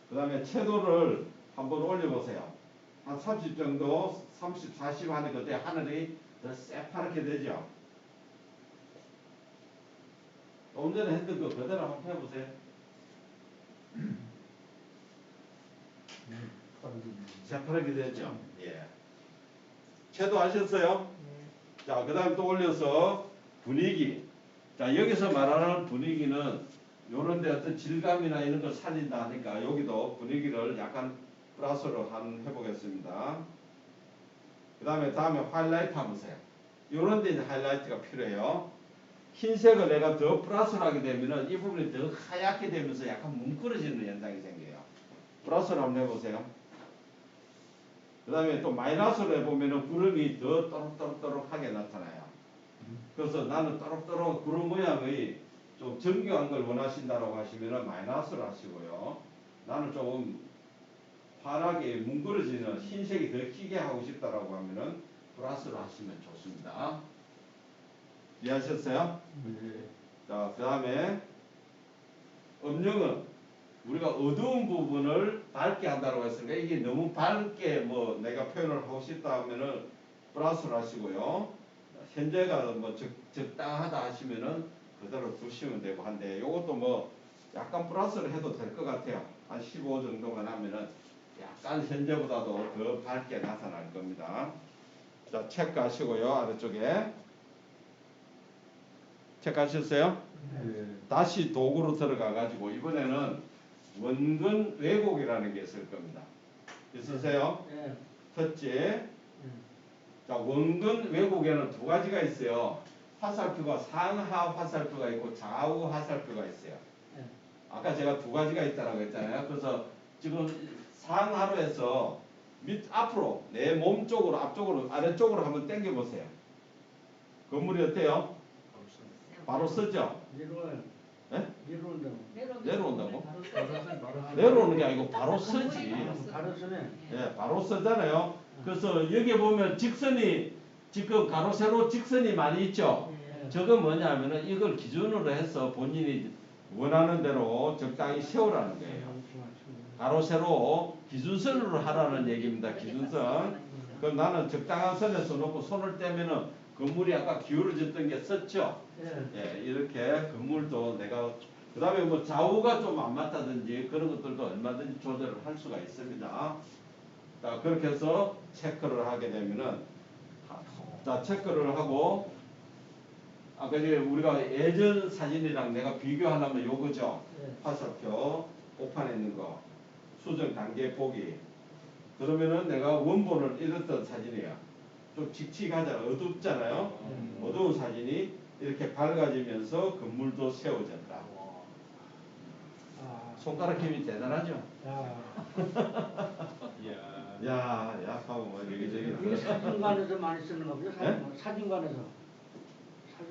그 다음에 채도를 한번 올려보세요. 한 30 정도, 30, 40 하는 그때 하늘이 더 새파랗게 되죠. 조금 전에 했던 거 그대로 한번 해보세요. 새파랗게 되죠. 예. 채도 하셨어요? 자, 그 다음에 또 올려서 분위기. 자, 여기서 말하는 분위기는 요런데 어떤 질감이나 이런 걸 살린다 하니까 여기도 분위기를 약간 플러스로 한번 해보겠습니다. 그 다음에 하이라이트 한번 보세요. 요런데 이제 하이라이트가 필요해요. 흰색을 내가 더 플러스로 하게 되면은 이 부분이 더 하얗게 되면서 약간 뭉클어지는 현상이 생겨요. 플러스로 한번 해보세요. 그 다음에 또 마이너스로 해보면은 구름이 더 또록또록하게 나타나요. 그래서 나는 또록또록 구름 모양의 좀 정교한 걸 원하신다라고 하시면은 마이너스로 하시고요. 나는 조금 환하게 뭉그러지는 흰색이 더 희게 하고 싶다라고 하면은 플러스로 하시면 좋습니다. 이해하셨어요? 자, 그 다음에 음영은 우리가 어두운 부분을 밝게 한다고 했으니까 이게 너무 밝게 뭐 내가 표현을 하고 싶다 하면은 플러스를 하시고요. 현재가 뭐 적당하다 하시면은 그대로 두시면 되고 한데 요것도 뭐 약간 플러스를 해도 될 것 같아요. 한 15 정도만 하면은 약간 현재보다도 더 밝게 나타날 겁니다. 자, 체크하시고요. 아래쪽에 체크하셨어요? 네. 다시 도구로 들어가 가지고 이번에는 원근 왜곡이라는 게 있을 겁니다. 있으세요? 예. 첫째, 자, 원근 왜곡에는 두 가지가 있어요. 화살표가 상하 화살표가 있고 좌우 화살표가 있어요. 예. 아까 제가 두 가지가 있다라고 했잖아요. 그래서 지금 상하로 해서 앞으로 내 몸 쪽으로 앞쪽으로 아래쪽으로 한번 당겨 보세요. 건물이 어때요? 바로 서죠? 내려와요. 예? 내려온다고. 내려온다고? 바로 써야지. 내려오는 게 아니고 바로 서지. 바로 서네. 예, 바로 서잖아요. 그래서 여기 보면 직선이 지금 가로 세로 직선이 많이 있죠. 예. 저건 뭐냐면은 이걸 기준으로 해서 본인이 원하는 대로 적당히 세우라는 거예요. 가로 세로 기준선으로 하라는 얘기입니다. 기준선. 그럼 나는 적당한 선에서 놓고 손을 떼면은 건물이 아까 기울어졌던 게 섰죠. 예. 예, 이렇게 건물도 내가 그 다음에 뭐 좌우가 좀 안 맞다든지 그런 것들도 얼마든지 조절을 할 수가 있습니다. 자, 그렇게 해서 체크를 하게 되면은 자, 체크를 하고 아까 이제 우리가 예전 사진이랑 내가 비교하려면 요거죠. 예. 화살표 옥판에 있는 거 수정 단계 보기. 그러면은 내가 원본을 잃었던 사진이야. 좀 칙칙하잖아. 어둡잖아요. 어두운 사진이 이렇게 밝아지면서 건물도 세워졌다. 아. 손가락 힘이 대단하죠. 야. 야, 약하고 뭐 여기저기. 이게 사진관에서 많이 쓰는 거죠? 네? 사진관에서.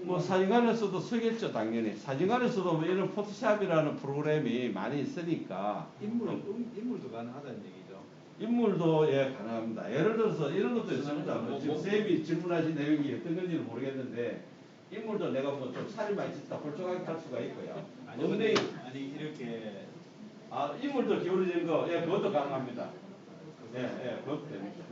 뭐 사진관에서도 쓰겠죠, 당연히. 사진관에서도 뭐 이런 포토샵이라는 프로그램이 많이 있으니까. 인물도 가능하다는 얘기죠. 인물도 예 가능합니다. 예를 들어서 이런 것도 있습니다. 뭐 지금 쌤이 질문하신 내용이 어떤 건지는 모르겠는데 인물도 내가 뭐 좀 살이 많이 찐다 홀쭉하게 할 수가 있고요. 엉덩이 아니 이렇게 아 인물도 기울어지는 거 예 그것도 가능합니다. 예 그것도 됩니다.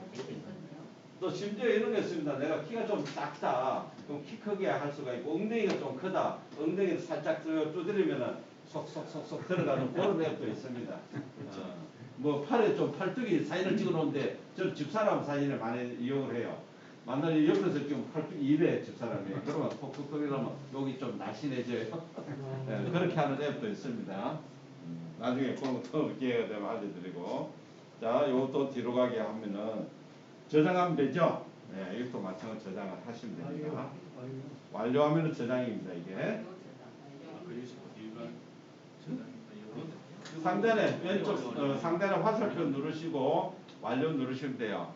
또 심지어 이런 게 있습니다. 내가 키가 좀 작다. 그럼 키 크게 할 수가 있고 엉덩이가 좀 크다. 엉덩이를 살짝 두드리면은 속속속속 들어가는 그런 앱도 있습니다. 뭐 팔에 좀 팔뚝이 사진을 찍어 놓은데 저는 집사람 사진을 많이 이용을 해요. 만약에 옆에서 지금 팔뚝이 이래 집사람이 그러면 톡톡톡 이러면 여기 좀 날씬해져요. 네, 그렇게 하는 앱도 있습니다. 나중에 그런 것도 기회가 되면 알려드리고 자 요것도 뒤로 가게 하면은 저장하면 되죠. 네, 이것도 마찬가지로 저장을 하시면 됩니다. 완료하면은 저장입니다 이게. 상단에 왼쪽 상단에 화살표 누르시고 완료 누르시면 돼요.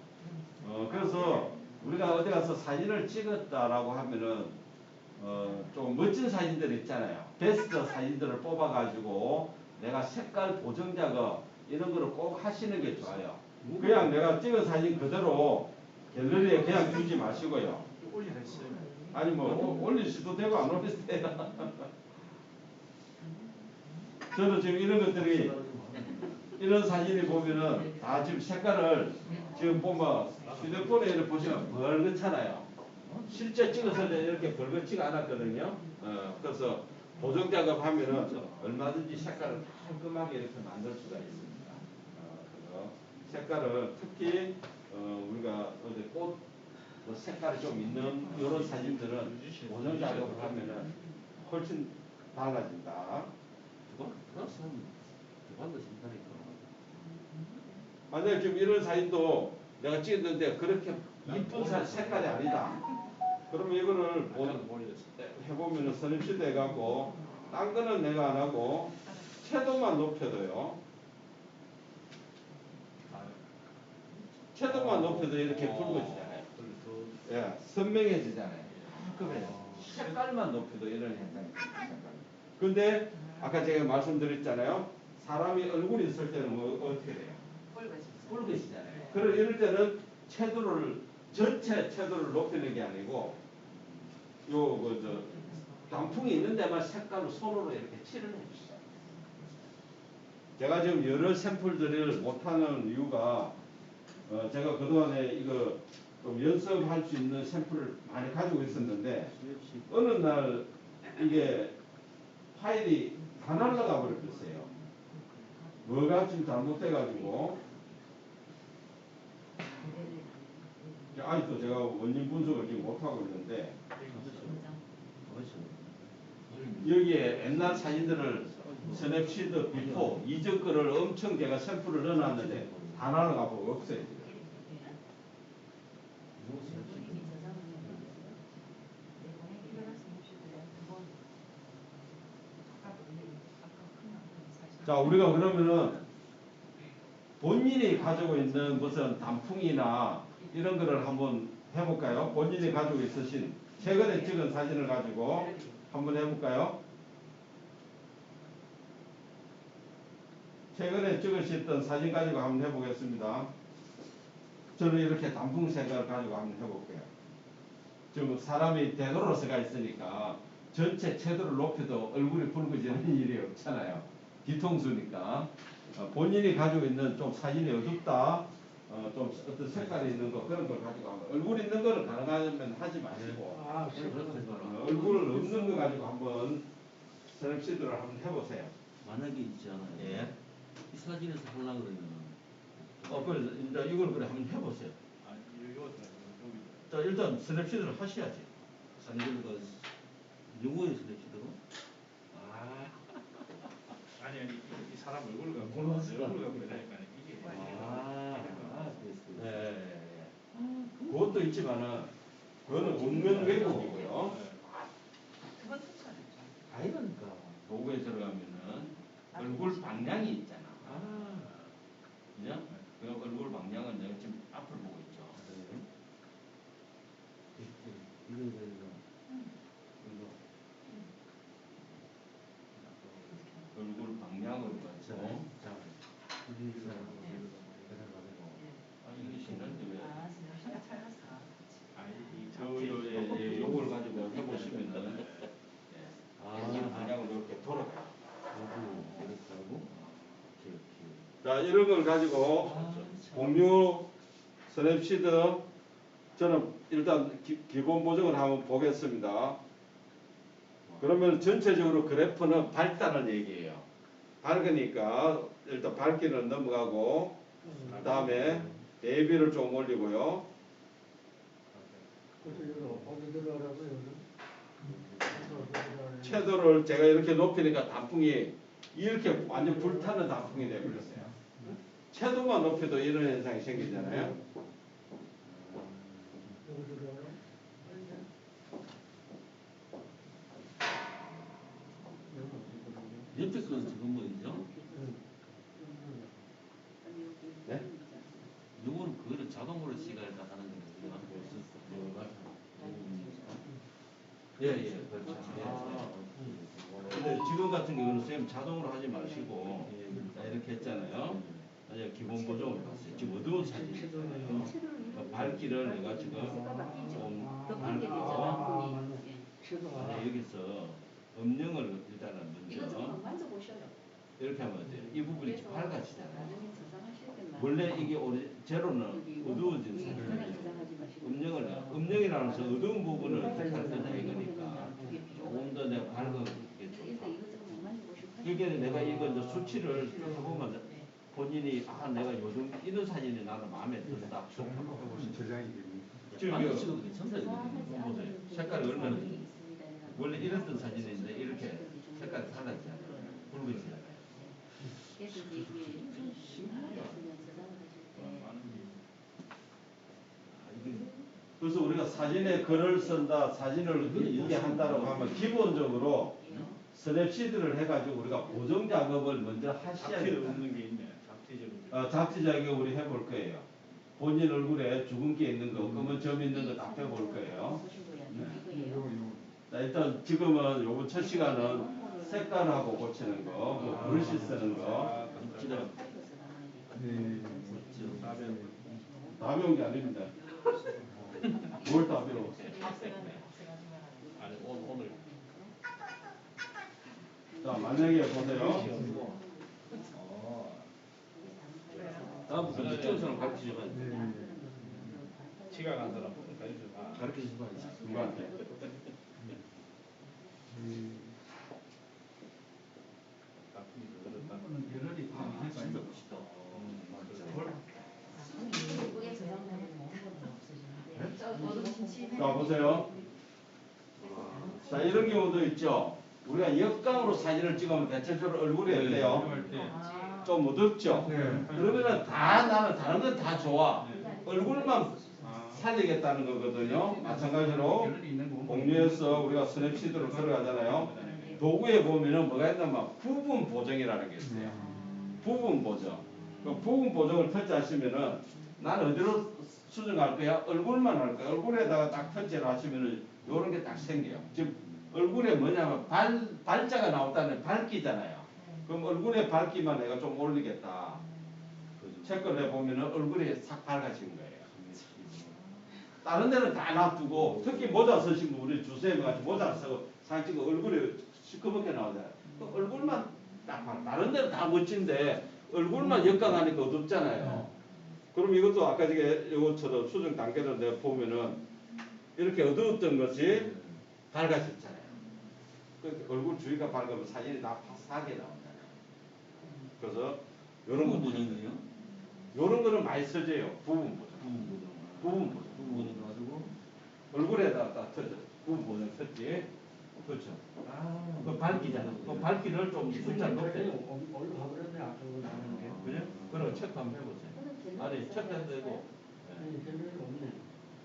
그래서 우리가 어디 가서 사진을 찍었다라고 하면은 좀 멋진 사진들 있잖아요. 베스트 사진들을 뽑아가지고 내가 색깔 보정 작업 이런 거를 꼭 하시는 게 좋아요. 그냥 내가 찍은 사진 그대로 갤러리에 그냥 두지 마시고요. 올리셨어요. 아니 뭐 올리셔도 되고 안 올리셔도 돼요. 저는 지금 이런 것들이 이런 사진이 보면은 다 지금 색깔을 지금 보면 휴대폰에 이렇게 보시면 벌겋잖아요. 실제 찍어서 이렇게 벌겋지가 않았거든요. 그래서 보정 작업하면은 얼마든지 색깔을 깔끔하게 이렇게 만들 수가 있습니다. 그래서 색깔을 특히 우리가 어디 꽃 뭐 색깔이 좀 있는 이런 사진들은 보정 작업을 하면은 훨씬 달라진다. 만약에 지금 이런 사진도 내가 찍었는데 그렇게 이쁜 색깔이 아니다. 그러면 이거를 해보면은 선입시도 해갖고 딴 거는 내가 안 하고 채도만 높여도요. 채도만 높여도 이렇게 붉어지잖아요. 예, 선명해지잖아요. 깔끔해요. 색깔만 높여도 이런 현상이 있습니다. 근데 아까 제가 말씀드렸잖아요. 사람이 얼굴이 있을 때는 뭐 어떻게 돼요? 붉으시잖아요. 그럼 이럴 때는 채도를 전체 채도를 높이는 게 아니고 단풍이 있는 데만 색깔로 손으로 이렇게 칠을 해주세요. 제가 지금 여러 샘플들을 못하는 이유가 제가 그동안에 이거 좀 연습할 수 있는 샘플을 많이 가지고 있었는데 어느 날 이게 파일이 다 날라가 버렸어요. 뭐가 지금 잘못돼가지고 아직도 제가 원인 분석을 지금 못하고 있는데 여기에 옛날 사진들을 스냅시드 비포 이전 거를 엄청 제가 샘플을 넣어놨는데 다 날아가 버리고 없어요. 지금. 자, 우리가 그러면은 본인이 가지고 있는 무슨 단풍이나 이런 거를 한번 해볼까요? 본인이 가지고 있으신 최근에 찍은 사진을 가지고 한번 해볼까요? 최근에 찍으셨던 사진 가지고 한번 해보겠습니다. 저는 이렇게 단풍 색깔을 가지고 한번 해볼게요. 지금 사람이 대도로서가 있으니까 전체 채도를 높여도 얼굴이 붉어지는 일이 없잖아요. 뒤통수니까. 본인이 가지고 있는 좀 사진이 어둡다, 좀 어떤 색깔이 있는 거 그런 걸 가지고 한번 얼굴 있는 거를 가능하면 하지 마시고 아, 얼굴을 없는 거 가지고 한번 스냅시드를 한번 해보세요. 만약에 있지 않아요. 예. 이 사진에서 하려고 그러면 그래서 이제 이걸 그래 한번 해보세요. 아, 이거 자, 일단 스냅시드를 하셔야지. 상대가 누구의 스냅시드로? 아, 아니 이 사람 얼굴 갖고 골랐어. 얼굴 갖고 이러니까 이게 네. 그것도 있지만은 그거는 운명 왜곡이고요. 두번 추천했죠. 아이러니까. 도구에 들어가면은 얼굴 방향이 있잖아. 그죠? 그 얼굴 방향은 내가 지금 앞을 보고 있죠. 이거 얼굴 방향으로 가지고. 자, 아, 이게 싫은데 왜? 아, 진짜 찾았어. 요걸 가지고 해보시면은 얼굴 방향으로 이렇게 돌아가요. 이렇게 하고 자, 이런 걸 가지고 공유 스냅시드 저는 일단 기본 보정을 한번 보겠습니다. 그러면 전체적으로 그래프는 밝다는 얘기예요. 밝으니까 일단 밝기는 넘어가고 그 다음에 대비를 좀 올리고요. 그래서 여기 어디 들어가라고 여기? 채도를 제가 이렇게 높이니까 단풍이 이렇게 완전 불타는 단풍이 되어버렸어요. 채도만 높여도 이런 현상이 생기잖아요. 여기 들어가라. 옆에 건 지금 뭐죠? 네? 요거는 그거를 자동으로 시각을 다 하는 거예요. 예, 예, 그렇죠. 근데 지금 같은 경우는 선생님 자동으로 하지 마시고 자, 이렇게 했잖아요. 아니, 기본 보정을 봤어요. 지금 어두운 사진이잖아요. 밝기를 내가 지금 좀 밝고 아니, 여기서 음영을 일단은 이거 좀 먼저 만져보셔요. 이렇게 하면 돼요. 이 부분이 좀 밝아지잖아요. 나중에 저장하실 때만. 원래 이게 제로는 어두워진 사진이에요. 음영이라는 것은 어두운 부분을 택할 거다 이거니까 조금 더 내가 밝게 좋다. 이게 내가 이거 이제 수치를 해보면 본인이 내가 요즘 이런 사진이 나는 마음에 든다. 무슨 저장이 됩니까? 지금 아니, 이거 지금 괜찮다. 보세요. 색깔이 얼마나 원래 이랬던 사진인데 이렇게 색깔이 달라지잖아요. 붉어지잖아요. 그래서 이게 그래서 우리가 사진에 글을 쓴다, 사진을 이쁘게 한다고 하면 기본적으로 스냅시드를 해가지고 우리가 보정 작업을 먼저 하셔야 잡티를 됩니다. 없는 게 있네. 잡티 잡지 작업 우리 해볼 거예요. 본인 얼굴에 주근깨 있는 거, 검은 점 있는 거 다 빼볼 거예요. 자, 일단 지금은 요번 첫 시간은 색깔하고 고치는 거, 뭐 브러쉬 쓰는 거, 네. 다 배운 게 아닙니다. 뭘 다 배워? 아니 오늘 자, 만약에 보세요. 다음부터 이쪽에서는 가르치지 마. 지각한 사람 가르쳐 봐. 가르쳐 준거 아니야? 누구한테? 작품이 더 그렇다. 갤러리 아, 진짜 멋있다. 예쁘게 저장되는 원본은 없으시는데 저 어둠 침침해. 자 보세요. 자 이런 경우도 있죠. 우리가 역광으로 사진을 찍으면 대체적으로 얼굴이 어때요? 아. 좀 어둡죠. 네. 그러면은 다 나는 다른 건 다 좋아. 네. 얼굴만 살리겠다는 거거든요. 마찬가지로 공유해서 우리가 스냅시드로 들어가잖아요. 도구에 보면은 뭐가 있냐면 부분 보정이라는 게 있어요. 부분 보정. 그 부분 보정을 터치하시면은 나는 어디로 수정할 거야? 얼굴만 할 거야. 얼굴에다가 딱 터치를 하시면은 요런 게 딱 생겨요. 지금 얼굴에 뭐냐면 발자가 나왔다는 밝기잖아요. 그럼 얼굴에 밝기만 내가 좀 올리겠다. 체크를 해보면은 얼굴이 싹 밝아진 거예요. 다른 데는 다 놔두고 특히 모자 쓰신 분 우리 주쌤 같이 모자 쓰고 사진 찍고 얼굴이 시커멓게 나오잖아요. 그 얼굴만 딱 봐. 다른 데는 다 멋진데 얼굴만 역광하니까 어둡잖아요. 그럼 이것도 아까 저게 요것처럼 수정 단계를 내가 보면은 이렇게 어두웠던 것이 밝아졌잖아요. 그 얼굴 주위가 밝으면 사진이 다 파랗게 나오잖아요. 그래서 요런 거 보정이에요? 요런 거는 많이 써져요. 부분 보정. 부분 보정. 부분 보정 가지고 얼굴에다 딱 터져. 부분 보정 터지. 그렇죠. 그 밝기잖아. 그 밝기를 좀 숫자 높여요. 얼굴 가버렸네 아까 그거 나는 게. 그죠? 그럼 체크 한번 해보세요. 아니 체크해도 되고. 아니 갤러리 없네.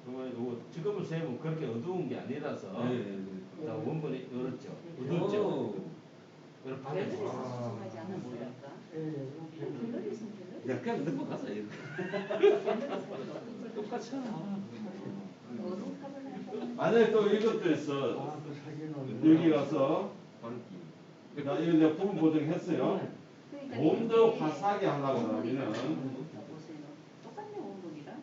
그러면 요거 지금은 쌤은 그렇게 어두운 게 아니라서 자, 원본이 어렵죠. 오. 어둡죠. 이렇게 갤러리에서 밝아져. 수정하지 않은 거랄까? 예, 갤러리에서 갤러리. 약간 넣고 가서 이렇게. 똑같이 어둠 탑을 하는 만약에 또 이것도 있어. 아그 사진을 여기 가서 밝기. 나 이거 내가 부분 보정했어요. 좀 더 화사하게 하려고 그러면은 보세요. 똑같네 원본이랑.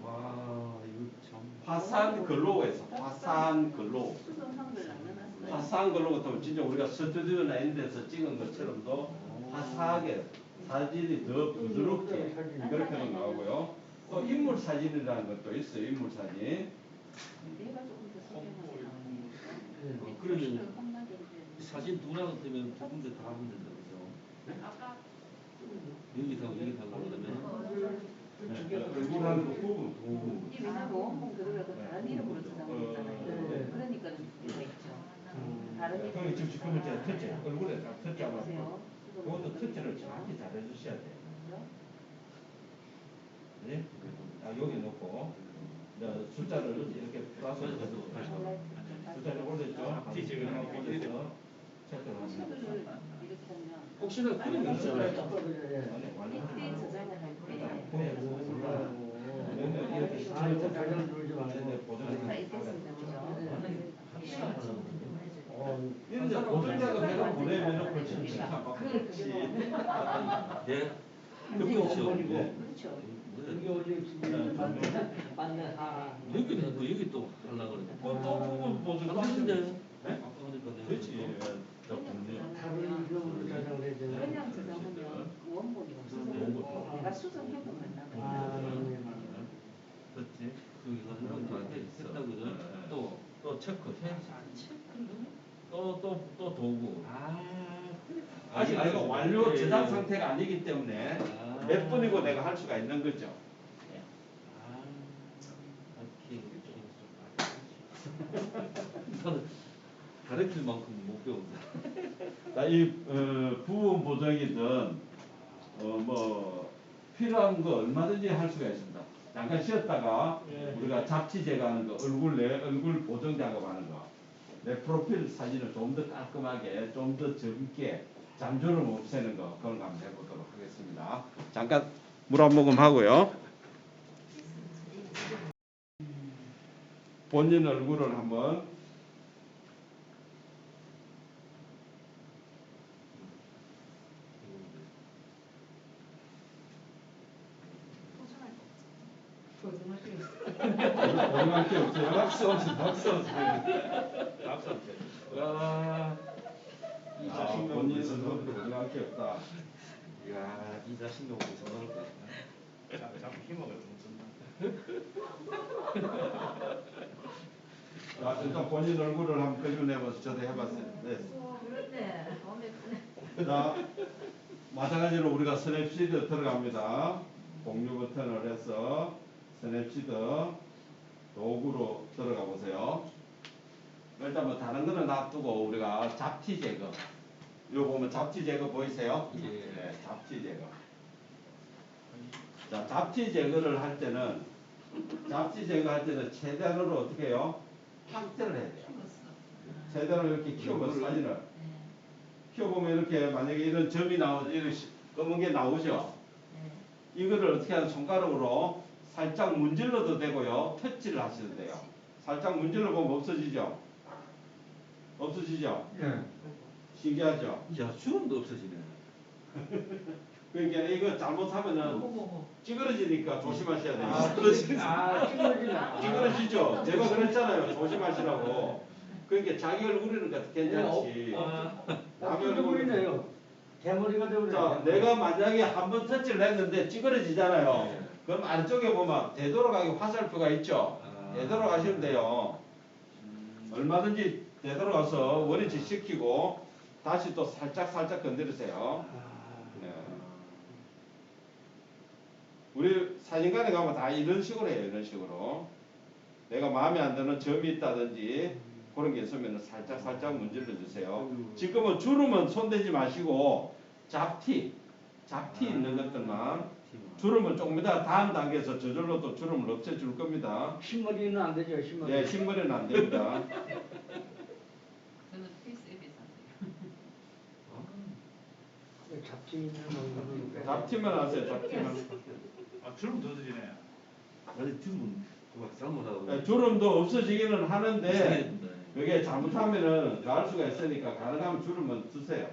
와, 이거 참. 화사한 글로우가 있어. 화사한 글로우. 수정한 걸 남겨놨어요. 화사한 글로우 같으면 진짜 우리가 스튜디오나 이런 데서 찍은 것처럼도 화사하게 사진이 더 부드럽게 그렇게 나오고요. 또 인물 사진이라는 것도 있어요. 인물 사진. 얘가 조금 더 선명하게 나오니까. 그러면 험나게 사진 두 장을 뜨면 두 군데 다 하면 된다 그죠? 아까 여기 타고 여기 타고 그러면 얼굴하는 거 부분. 이 왜냐면 원본 그거라도 다른 이름으로 저장했잖아요. 그러니까 그게 있죠. 다른 형이 이름으로 지금 지금은 제가 터치 얼굴에 딱 터치하고 보세요. 그것도 터치를 정확히 잘 해주셔야 돼요. 네? 아 여기 놓고 숫자를 이렇게 플러스 숫자를 올렸죠? 뒤집어 올려서 체크를 샵을 합니다. 이렇게 하면 혹시나 그런 거 있잖아요. 아니 완전 이때 저장을 할 때. 이렇게 아 이거 가장 누르지 자, 말고. 이때 있습니다. 그죠? 이런 데 보정작업 해서 보내면 훨씬 좋지. 네. 그렇죠. 그렇죠. 여기 어디 맞네 아. 여기는 또 여기 또 하려고 그러네. 또 부분 보정 하는데. 네? 아까 하니까 내가 그렇지. 다른 이름으로 저장을 해야 되나? 그냥 저장하면 원본이 없어서 내가 수정해보면 아, 나는 그렇지. 여기가 한번 더 했다 그죠? 또 체크 해. 또 도구. 아직 이거 완료 저장 상태가 아니기 때문에 몇 분이고 내가 할 수가 있는 거죠. 나는 가르칠 만큼 못 배운다. 자, 이 부분 보정이든 뭐 필요한 거 얼마든지 할 수가 있습니다. 잠깐 쉬었다가 우리가 잡지 제거하는 거, 얼굴 보정 작업하는 거, 내 프로필 사진을 좀 더 깔끔하게, 좀 더 젊게 잠주름 없애는 거 그런 거 한번 해보도록 하겠습니다. 잠깐 물 한 모금 하고요. 본인 얼굴을 한번 보정할 게 없어요. 박수 없이 박수 없이. 와, 본인 얼굴 보정할 게 없다. 이야, 이 자신감 어디서 나올 거야? 자꾸 힘을 못 쓴다. 자, 일단 본인 얼굴을 한번 끄집어내면서 저도 해봤어요. 네. 그런데 자, 마찬가지로 우리가 스냅시드 들어갑니다. 공유 버튼을 해서 스냅시드 도구로 들어가 보세요. 일단 뭐 다른 거는 놔두고 우리가 잡티 제거. 이거 보면 잡티 제거 보이세요? 예. 네, 잡티 제거. 자, 잡티 제거를 할 때는 최대한으로 어떻게 해요? 확대를 해야 돼요. 최대한으로 이렇게 키워보세요. 사진을. 키워보면 이렇게 만약에 이런 점이 이런 검은 게 나오죠? 이거를 어떻게 하면 손가락으로 살짝 문질러도 되고요. 터치를 하셔도 돼요. 살짝 문질러 보면 없어지죠? 없어지죠? 예. 신기하죠? 야, 주름도 없어지네. 그러니까 이거 잘못하면은 찌그러지니까 조심하셔야 돼요. 찌그러지나. 찌그러지죠? 제가 그랬잖아요. 조심하시라고. 그러니까 자기 얼굴이니까 괜찮지. 남의 얼굴은. 찌그러지네요. 대머리가 되버려. 자, 내가 만약에 한번 터치를 했는데 찌그러지잖아요. 그럼 아래쪽에 보면 되돌아가기 화살표가 있죠? 되돌아가시면 돼요. 얼마든지 되돌아가서 원위치 시키고 다시 또 살짝 건드리세요. 네. 우리 사진관에 가면 다 이런 식으로 해요. 이런 식으로. 내가 마음에 안 드는 점이 있다든지 그런 게 있으면 살짝 문질러 주세요. 지금은 주름은 손대지 마시고 잡티 있는 것들만 주름은 조금 이따 다음 단계에서 저절로 또 주름을 없애줄 겁니다. 신머리는 안 되죠, 신머리. 예, 신머리는 안 됩니다. 저는 페이스 앱에서 잡티 있는 얼굴을. 잡티만 하세요. 잡티만. 아, 주름 더 들이네. 아니, 주름은 막 잘못하고. 예, 주름도 없어지기는 하는데 이상해진다. 그게 잘못하면은 나을 수가 있으니까 가능하면 주름은 쓰세요.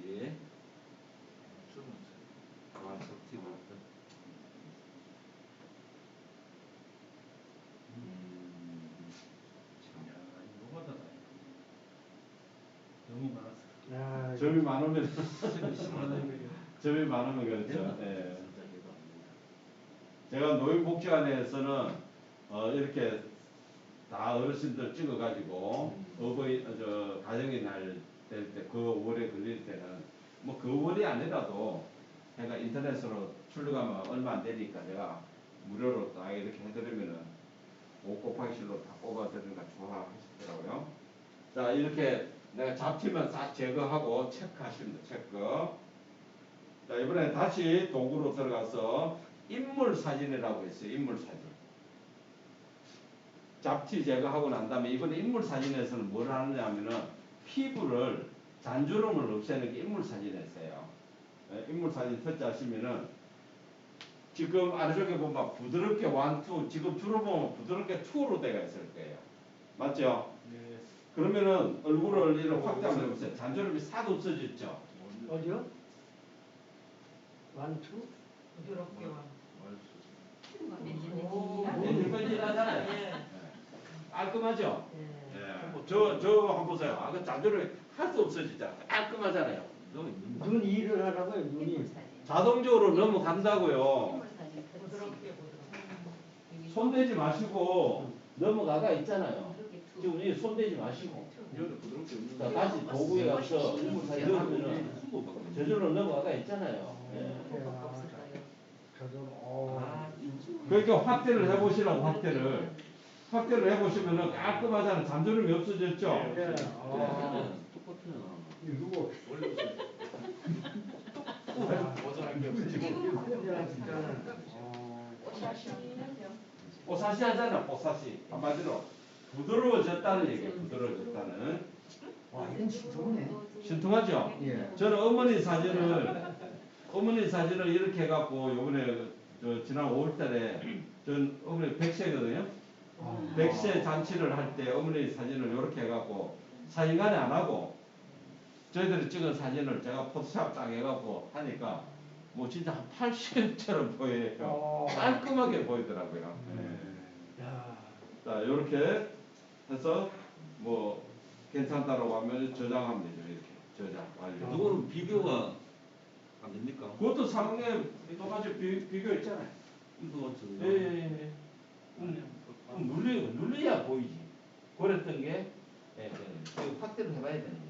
예. 주름. 아, 적지가 없다. 야, 이거 뭐가 다 너무 많았어. 야, 점이 많으면 심하다 점이 많으면 그렇죠. 예. 진짜 이거 안 된다. 제가 노인복지관에서는 이렇게 다 어르신들 찍어가지고 가정의 날 될 때 그 월에 걸릴 때는 뭐 그 월이 아니라도 제가 인터넷으로 출력하면 얼마 안 되니까 제가 무료로 딱 이렇게 해드리면은 5 곱하기 7로 다 뽑아드리니까 좋아하시더라고요. 자, 이렇게 내가 잡히면 싹 제거하고 체크하십니다. 체크. 자, 이번에 다시 도구로 들어가서 인물 사진이라고 있어요. 인물 사진. 잡티 제거하고 난 다음에 이번에 인물 사진에서는 뭘 하느냐면은 피부를 잔주름을 없애는 게 인물 사진에서요. 인물 사진 터치하시면은 지금 아래쪽에 보면 부드럽게 1, 2 지금 주로 보면 부드럽게 2로 되어 있을 거예요. 맞죠? 네. 그러면은 얼굴을 이렇게 확대 한번 해보세요. 잔주름이 싹 없어졌죠? 어디요? 완투? 부드럽게 와. 뺀질뺀질하잖아요. 예. 깔끔하죠? 예. 예. 저 한번 보세요. 아, 그 잔주름이 하나도 없어지잖아. 깔끔하잖아요. 너 있는다. 눈 일을 하라고요, 눈이. 자동적으로 넘어간다고요. 인물 사진 부드럽게 부드럽게. 손대지 마시고 넘어가가 있잖아요. 이렇게 투. 지금 이 손대지 마시고. 여기도 부드럽게 없는 자, 거. 다시 도구에 가서 인물 사진 하면은 숨못 받고. 저절로 넘어가가 있잖아요. 예. 뭐가 없을까요? 저도, 아, 그러니까 확대를 해보시라고 확대를 해보시면은 깔끔하잖아요. 잔주름이 없어졌죠? 예. 똑같아. 누구? 원래 보존할 게 없어지고. 야, 진짜는. 뽀사시 하잖아. 뽀사시. 한마디로 부드러워졌다는 얘기예요. 부드러워졌다는. 와, 이건 진짜네. 신통하죠? 예. 저는 어머니 사진을 이렇게 해갖고 요번에 지난 5월달에 전 어머니 100세거든요. 100세 잔치를 할 때 어머니 사진을 이렇게 해갖고 사진관에 안 하고 저희들이 찍은 사진을 제가 포토샵 딱 해갖고 하니까 뭐 진짜 한 80처럼 보여요. 깔끔하게 보이더라고요. 네. 야. 자, 이렇게 해서 뭐 괜찮다라고 하면 저장하면 되죠. 이렇게 저장 완료. 그거는 비교가 안 됩니까? 그것도 상에 똑같이 비교 있잖아요. 이거 같은 거. 예. 한번 눌러야 보이지. 그랬던 게 확대를 해봐야 되는 거지.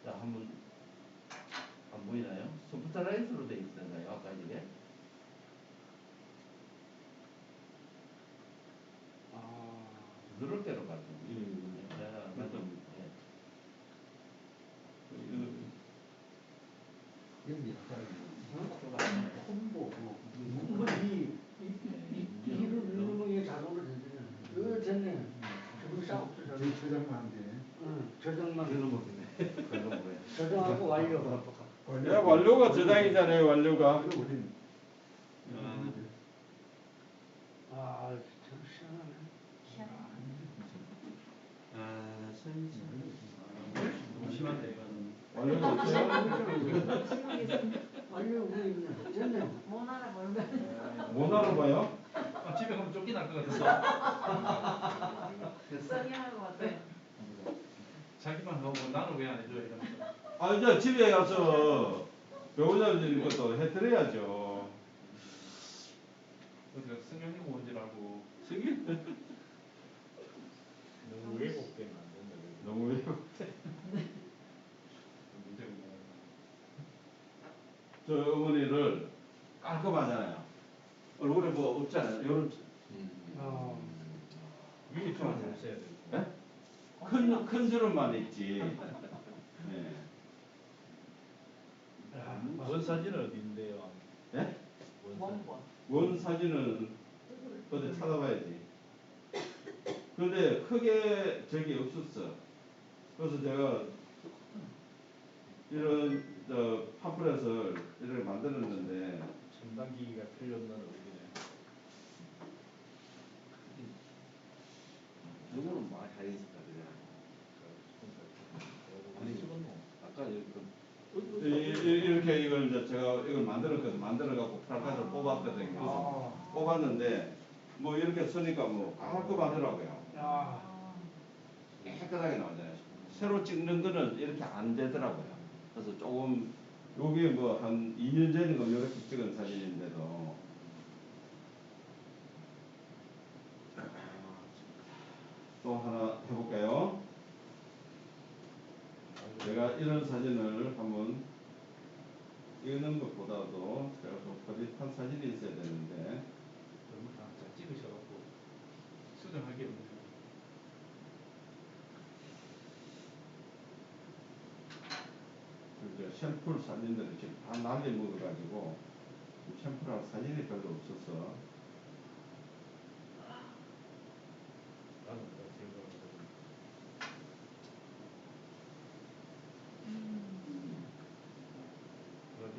자, 한번 안 보이나요? 스포트라이트로 돼 있던가요? 아까 이게? 부드럽게로 가죠. 맞아. 여기 약간 콤보 이를 누르는 게 자동으로 되잖아. 그 전에 그거 싸고 저장만 돼. 응, 저장만. 별로 모르겠네. 별로 뭐예요? 저장하고 완료. 야, 완료가 저장이잖아요, 완료가. 아, 참 시원하네. 너무 심한데 이거는. 완료가 없어요? 완료 뭐 있네. 전에 못 알아보는 못 알아봐요? 집에 가면 쫓겨날 것 같아서. 성향하고 어때? 자기만 하고 나는 왜 안 해줘 이러면서. 아, 이제 집에 가서 배우자들 것도 해드려야죠. 어디가 승현이고 온 줄 알고. 승인? 너무 왜곡되면 안 된다. 너무 왜요? 문제가 있네. 저 어머니를 깔끔하잖아요. 얼굴에 뭐 없잖아요. 요런 위에 좀 없애야 돼. 네? 큰 주름만 있지. 네. 원 사진은 어딘데요? 네? 원본. 원 사진은 어디 찾아봐야지. 근데 크게 적이 없었어. 그래서 제가 이런 팜플렛을 이렇게 만들었는데 첨단 기기가 틀렸나 모르겠네. 누구는 많이 하겠다 그래. 아니 아까 여기 이렇게 이걸 이제 제가 이걸 만들었거든. 만들어갖고 플라카드를 뽑았거든요. 뽑았는데 뭐 이렇게 쓰니까 뭐 깔끔하더라고요. 깨끗하게 나오잖아요. 새로 찍는 거는 이렇게 안 되더라고요. 그래서 조금 요게 뭐 한 2년 전인가 이렇게 찍은 사진인데도 또 하나 해볼까요? 제가 이런 사진을 한번 찍는 것보다도 제가 좀 퍼릿한 사진이 있어야 되는데 너무 다 잘 찍으셔갖고 수정할 게 없네요. 이제 샘플 사진들이 지금 다 날려 먹어가지고 샘플할 사진이 별로 없어서 나는 다 제거하고. 어디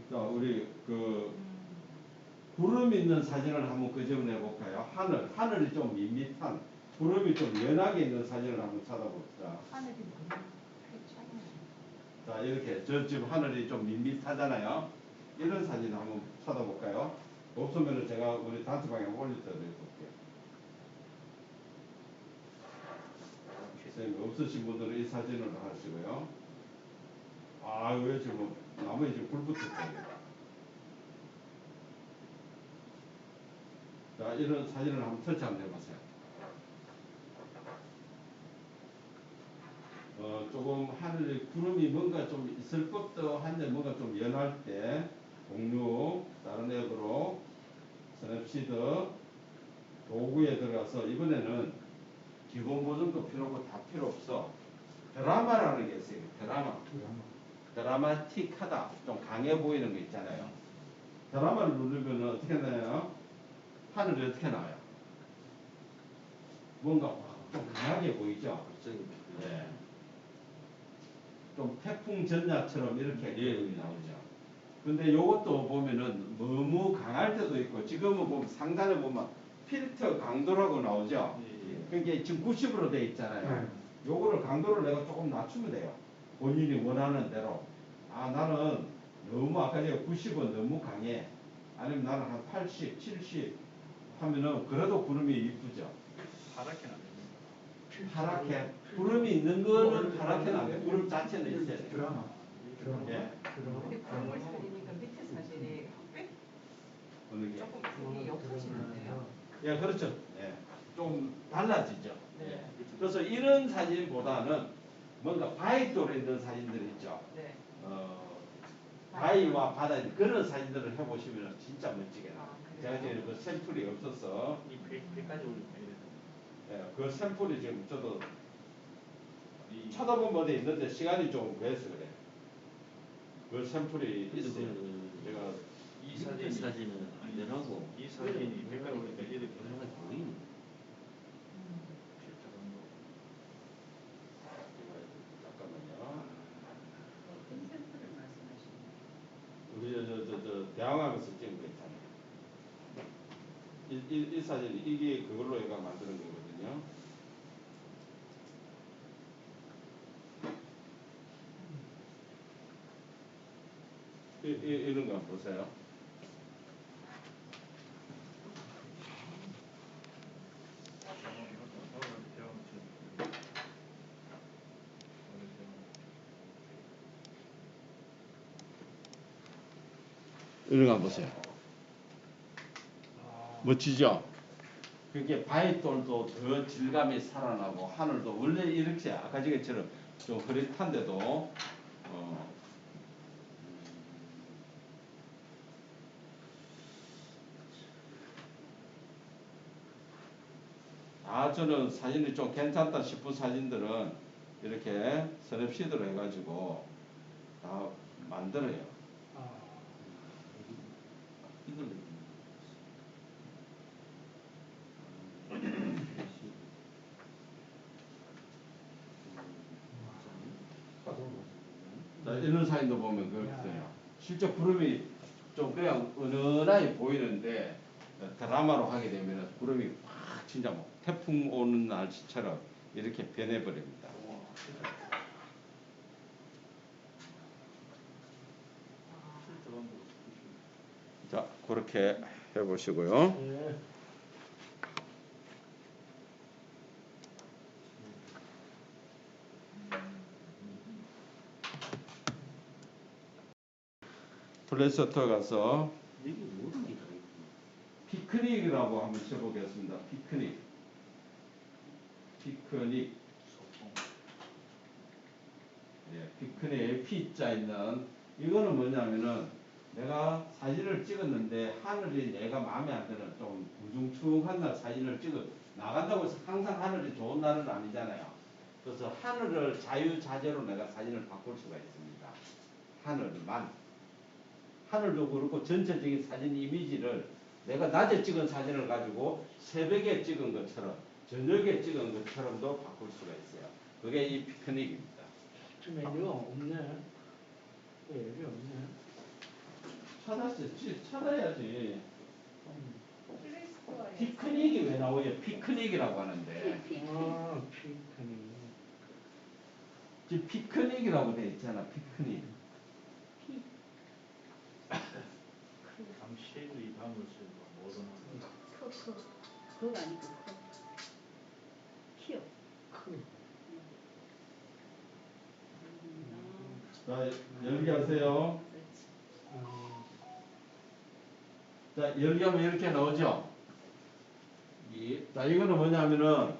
자, 우리 그 구름 있는 사진을 한번 끄집어내 볼까요? 하늘이 좀 밋밋한 구름이 좀 연하게 있는 사진을 한번 찾아봅시다. 하늘이 자, 이렇게 저 지금 하늘이 좀 밋밋하잖아요. 이런 사진 한번 찾아볼까요? 없으면 제가 우리 단체방에 올려드려 볼게요. 선생님 없으신 분들은 이 사진을 하시고요. 아, 왜 지금 나무에 지금 불 붙었어요. 자, 이런 사진을 한번 터치 한번 해보세요. 조금 하늘에 구름이 뭔가 좀 있을 것도 한데 뭔가 좀 연할 때 공유, 다른 앱으로 스냅시드 도구에 들어가서 이번에는 기본 보정도 필요 없고 다 필요 없어. 드라마라는 게 있어요. 드라마틱하다. 좀 강해 보이는 거 있잖아요. 드라마를 누르면 어떻게 나요? 하늘이 어떻게 나와요? 뭔가 좀 강하게 보이죠? 네. 좀 태풍 전야처럼 이렇게 나오죠. 근데 요것도 보면은 너무 강할 때도 있고 지금은 보면 상단에 보면 필터 강도라고 나오죠. 그게 지금 90으로 돼 있잖아요. 요거를 강도를 내가 조금 낮추면 돼요. 본인이 원하는 대로. 아, 나는 너무 아까 제가 90은 너무 강해. 아니면 나는 한 80, 70 하면은 그래도 구름이 이쁘죠. 파랗게는 안 됩니다. 파랗게 구름이 있는 거는 파랗게는 안 돼. 구름 자체는 있어야 돼. 드라마. 예. 근데 구름을 살리니까 밑에 사진이 흑백 어느 게? 조금 크기 옅어지는데요. 예, 그렇죠. 예, 좀 달라지죠. 네. 예. 그래서 이런 사진보다는 뭔가 바위돌에 있는 사진들 있죠. 네. 바위와 바다 그런 사진들을 해보시면 진짜 멋지게 나와요. 아, 제가 그래요? 지금 그 샘플이 없어서 이 100까지 올리면 예, 그 샘플이 지금 저도 쳐다본 번에 있는데 시간이 좀 구해서 그래. 그 샘플이 근데 있어요. 그 제가 이 사진 사진이 사진은 안 변하고 이 사진이 100까지 올리면 이렇게 변화가 보이는. 실제 정도. 잠깐만요. 어떤 샘플을 말씀하시는 우리 저 대항하면서 찍은 거 있잖아요. 이 사진이 이게 그걸로 얘가 만드는 거거든요. 이런 거 한번 보세요. 이런 거 한번 보세요. 멋지죠? 그게 바위돌도 더 질감이 살아나고 하늘도 원래 이렇게 아까 저기처럼 좀 흐릿한데도 저는 사진이 좀 괜찮다 싶은 사진들은 이렇게 스냅시드로 해가지고 다 만들어요. 이걸 자, 이런 사진도 보면 그렇거든요. 실제 구름이 좀 그냥 은은하게 보이는데 드라마로 하게 되면 구름이 확 진짜 뭐 태풍 오는 날씨처럼 이렇게 변해버립니다. 자, 그렇게 해보시고요. 예. 플레이서터 가서 이게 모든 게 다 있고. 피크닉이라고 한번 쳐보겠습니다. 피크닉. 예, 피크닉 P자 있는 이거는 뭐냐면은 내가 사진을 찍었는데 하늘이 내가 마음에 안 드는 좀 우중충한 날 사진을 찍어 나간다고 해서 항상 하늘이 좋은 날은 아니잖아요. 그래서 하늘을 자유자재로 내가 사진을 바꿀 수가 있습니다. 하늘만. 하늘도 그렇고 전체적인 사진 이미지를 내가 낮에 찍은 사진을 가지고 새벽에 찍은 것처럼 저녁에 찍은 것처럼도 바꿀 수가 있어요. 그게 이 피크닉입니다. 좀 애가 없네. 애가 없네. 찾아야지. 플레이스토어에 피크닉이 왜 나와요? 피크닉이라고 하는데 피크닉. 지금 피크닉이라고 돼 있잖아. 피크닉. 감시의 밤을 쓰고 모든 그거 아니고 키요. 자, 열기 하세요. 자, 열기 하면 이렇게 나오죠? 자, 이거는 뭐냐면은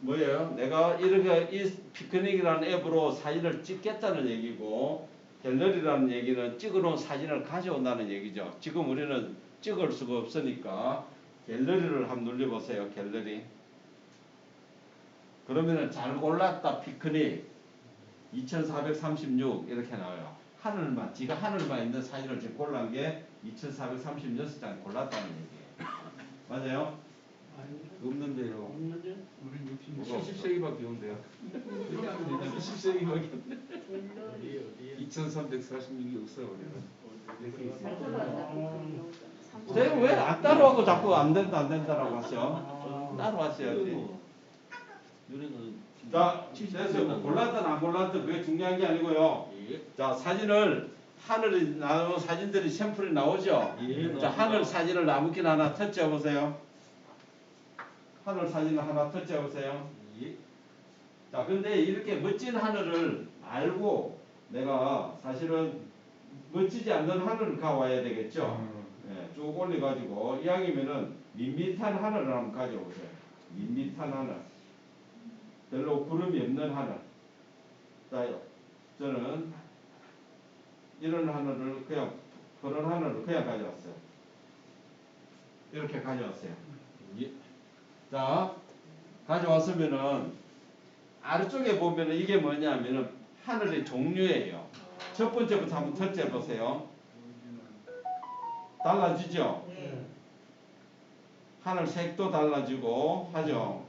뭐예요? 내가 이렇게 이 피크닉이라는 앱으로 사진을 찍겠다는 얘기고 갤러리라는 얘기는 찍어놓은 사진을 가져온다는 얘기죠. 지금 우리는 찍을 수가 없으니까 갤러리를 한번 눌러보세요. 갤러리. 그러면은 잘 골랐다 피크닉 2436 이렇게 나와요. 하늘만 지가 하늘만 있는 사진을 지금 골란 게 2436장 골랐다는 얘기예요. 맞아요? 없는데요. 없는데? 우린 70세기밖에 없는데요. 70세기밖에 네. 2346이 없어요, 우리는. 제가 왜 안 따라하고 자꾸 안 된다라고 하세요? 따라하셔야지. 누리는 자, 됐어요. 골랐든 안 골랐든 그게 중요한 게 아니고요. 자, 사진을 하늘이 나오는 사진들이 샘플이 나오죠. 자, 하늘 사진을 아무렇게나 하나 터치해 보세요. 하늘 사진을 하나 터치해 보세요. 자, 근데 이렇게 멋진 하늘을 알고 내가 사실은 멋지지 않는 하늘을 가와야 되겠죠. 예. 쭉 올려가지고 이왕이면은 밋밋한 하늘을 한번 가져오세요. 밋밋한 하늘. 별로 구름이 없는 하늘. 자, 저는 이런 하늘을 그냥 그런 하늘을 그냥 가져왔어요. 이렇게 가져왔어요. 예. 자, 가져왔으면은 아래쪽에 보면은 이게 뭐냐면은 하늘의 종류예요. 첫 번째부터 한번 첫째 보세요. 달라지죠? 네. 하늘 색도 달라지고 하죠.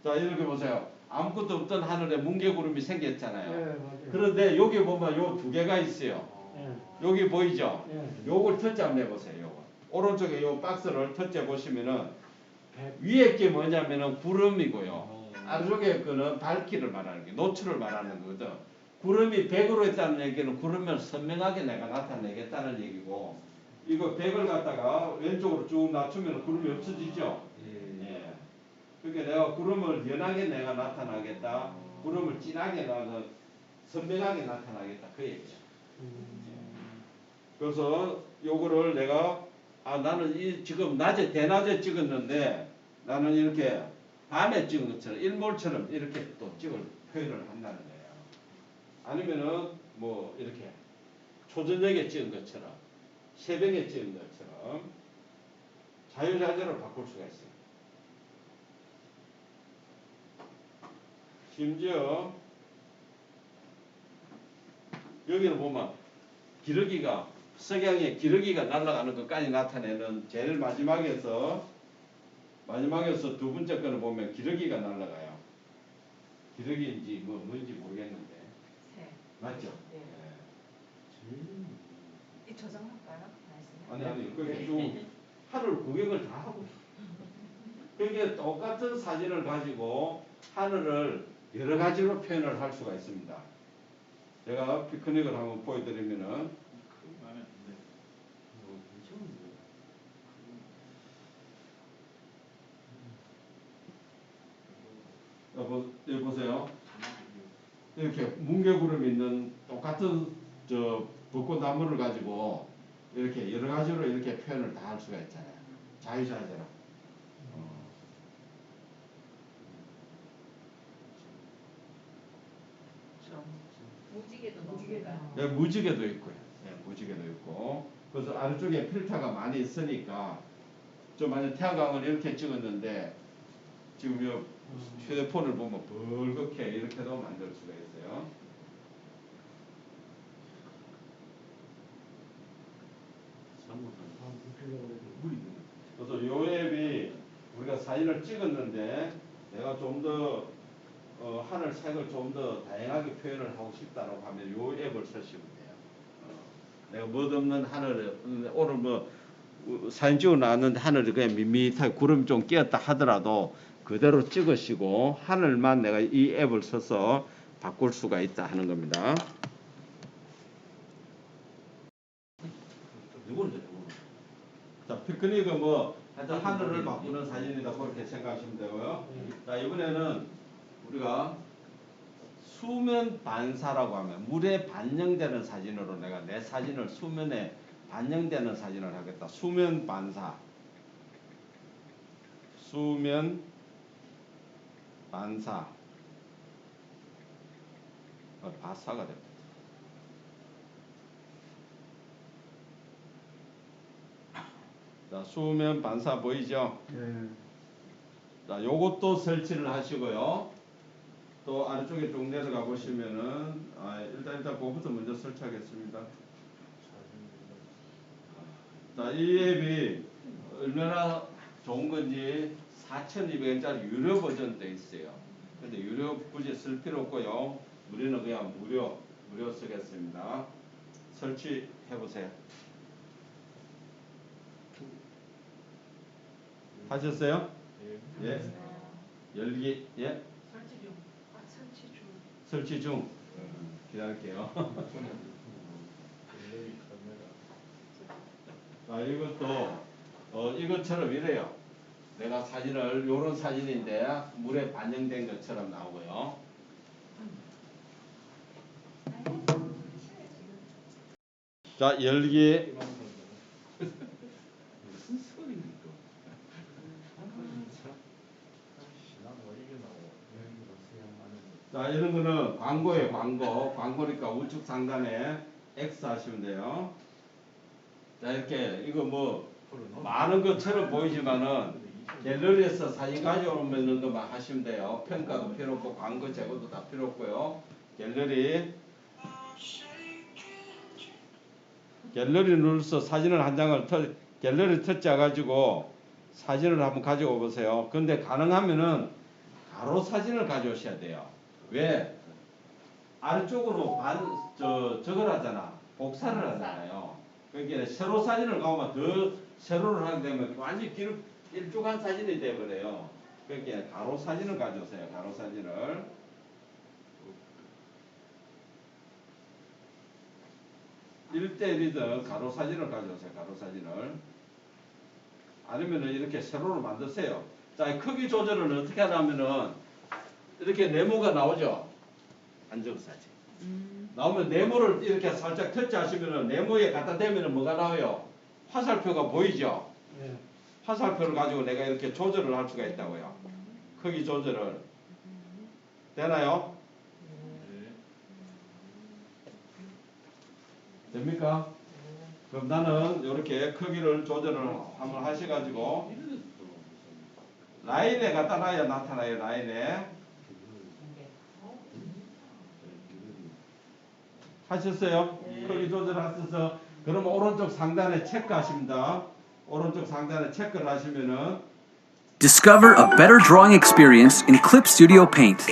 자, 이렇게 보세요. 아무것도 없던 하늘에 뭉게구름이 생겼잖아요. 예, 맞아요. 그런데 여기 보면 요 두 개가 있어요. 예. 여기 보이죠? 예. 요걸 첫째 한번 해보세요. 요거. 오른쪽에 요 박스를 첫째 보시면은 위에 게 뭐냐면은 구름이고요. 아래쪽에 거는 밝기를 말하는 게 노출을 말하는 거거든. 구름이 100으로 있다는 얘기는 구름을 선명하게 내가 나타내겠다는 얘기고, 이거 100을 갖다가 왼쪽으로 쭉 낮추면 구름이 없어지죠. 예. 그러니까 내가 구름을 연하게 내가 나타나겠다, 구름을 진하게 선명하게 나타나겠다 그 얘기야. 그래서 요거를 내가 나는 이 지금 낮에 대낮에 찍었는데 나는 이렇게 밤에 찍은 것처럼 일몰처럼 이렇게 또 찍을 표현을 한다는 거예요. 아니면은 뭐 이렇게 초저녁에 찍은 것처럼 새벽에 찍은 것처럼 자유자재로 바꿀 수가 있어요. 심지어 여기를 보면 기러기가 석양에 기러기가 날아가는 것까지 나타내는 제일 마지막에서 두 번째 거는 보면 기러기가 날아가요. 기러기인지 뭔지 모르겠는데 새. 맞죠? 네. 예. 이 저장할까요? 말씀을? 아니 그게 좀 하늘 구경을 다 하고 그게 똑같은 사진을 가지고 하늘을 여러 가지로 표현을 할 수가 있습니다. 제가 피크닉을 한번 보여드리면은 마음에 안 돼. 여기 보세요. 이렇게 뭉게구름 있는 똑같은 저 벚꽃나무를 가지고 이렇게 여러 가지로 이렇게 표현을 다 할 수가 있잖아요. 자유자재로. 무지개도 넣을까요? 예, 무지개도 있고요. 예, 무지개도 있고. 그래서 아래쪽에 필터가 많이 있으니까 좀 만약 태양광을 이렇게 찍었는데 지금 요 휴대폰을 보면 벌겋게 이렇게도 만들 수가 있어요. 그래서 요 앱이 우리가 사진을 찍었는데 내가 좀 더 하늘 색을 좀 더 다양하게 표현을 하고 싶다라고 하면 요 앱을 쓰시면 돼요. 내가 멋없는 하늘을 오늘 뭐 사진 찍어 놨는데 하늘이 그냥 밋밋하게 구름 좀 끼었다 하더라도 그대로 찍으시고 하늘만 내가 이 앱을 써서 바꿀 수가 있다 하는 겁니다. 자, 피크닉은 뭐 하여튼 하늘을 바꾸는 사진이다 그렇게 생각하시면 되고요. 자, 이번에는 우리가 수면 반사라고 하면 물에 반영되는 사진으로 내가 내 사진을 수면에 반영되는 사진을 하겠다. 수면 반사. 수면 반사. 바사가 됩니다. 자, 수면 반사 보이죠? 예. 자, 요것도 설치를 하시고요. 또 아래쪽에 쭉 내려가 보시면은 일단 그거부터 먼저 설치하겠습니다. 자, 이 앱이 얼마나 좋은 건지 4,200원짜리 유료 버전 돼 있어요. 근데 유료 굳이 쓸 필요 없고요. 우리는 그냥 무료 쓰겠습니다. 설치해 보세요. 하셨어요? 예. 열기 예. 설치 중. 설치 중. 설치 중. 기다릴게요. 자, 이것도 이것처럼 이래요. 내가 사진을 요런 사진인데 물에 반영된 것처럼 나오고요. 자, 열기. 무슨 소리입니까? 자, 이런 거는 광고예요, 광고. 광고니까 우측 상단에 X 하시면 돼요. 자, 이렇게 이거 뭐 많은 것처럼 보이지만은 갤러리에서 사진 가져오는 것만 하시면 돼요. 평가도 필요 없고 광고 제거도 다 필요 없고요. 갤러리 눌러서 사진을 한 장을 갤러리 터치해 가지고 사진을 한번 가져오 보세요. 근데 가능하면은 가로 사진을 가져오셔야 돼요. 왜? 아래쪽으로 저걸 하잖아. 복사를 하잖아요. 그러니까 세로 사진을 가오면 더 세로를 하게 되면 완전히 길쭉한 사진이 돼버려요. 그러니까 가로 사진을 가져오세요. 가로 사진을. 1대1이든 가로 사진을 가져오세요. 가로 사진을. 아니면은 이렇게 세로로 만드세요. 자, 크기 조절을 어떻게 하냐면은 이렇게 네모가 나오죠. 안정 사진. 나오면 네모를 이렇게 살짝 터치하시면은 네모에 갖다 대면은 뭐가 나와요? 화살표가 보이죠? 예. 화살표를 가지고 내가 이렇게 조절을 할 수가 있다고요. 크기 조절을. 되나요? 됩니까? 그럼 나는 이렇게 크기를 조절을 한번 하셔가지고 라인에 갖다 놔야 나타나요. 라인에. 하셨어요? 크기 조절하셔서 그럼 오른쪽 상단에 체크하십니다. 오른쪽 상단에 체크를 하시면은 Discover a better drawing experience in Clip Studio Paint.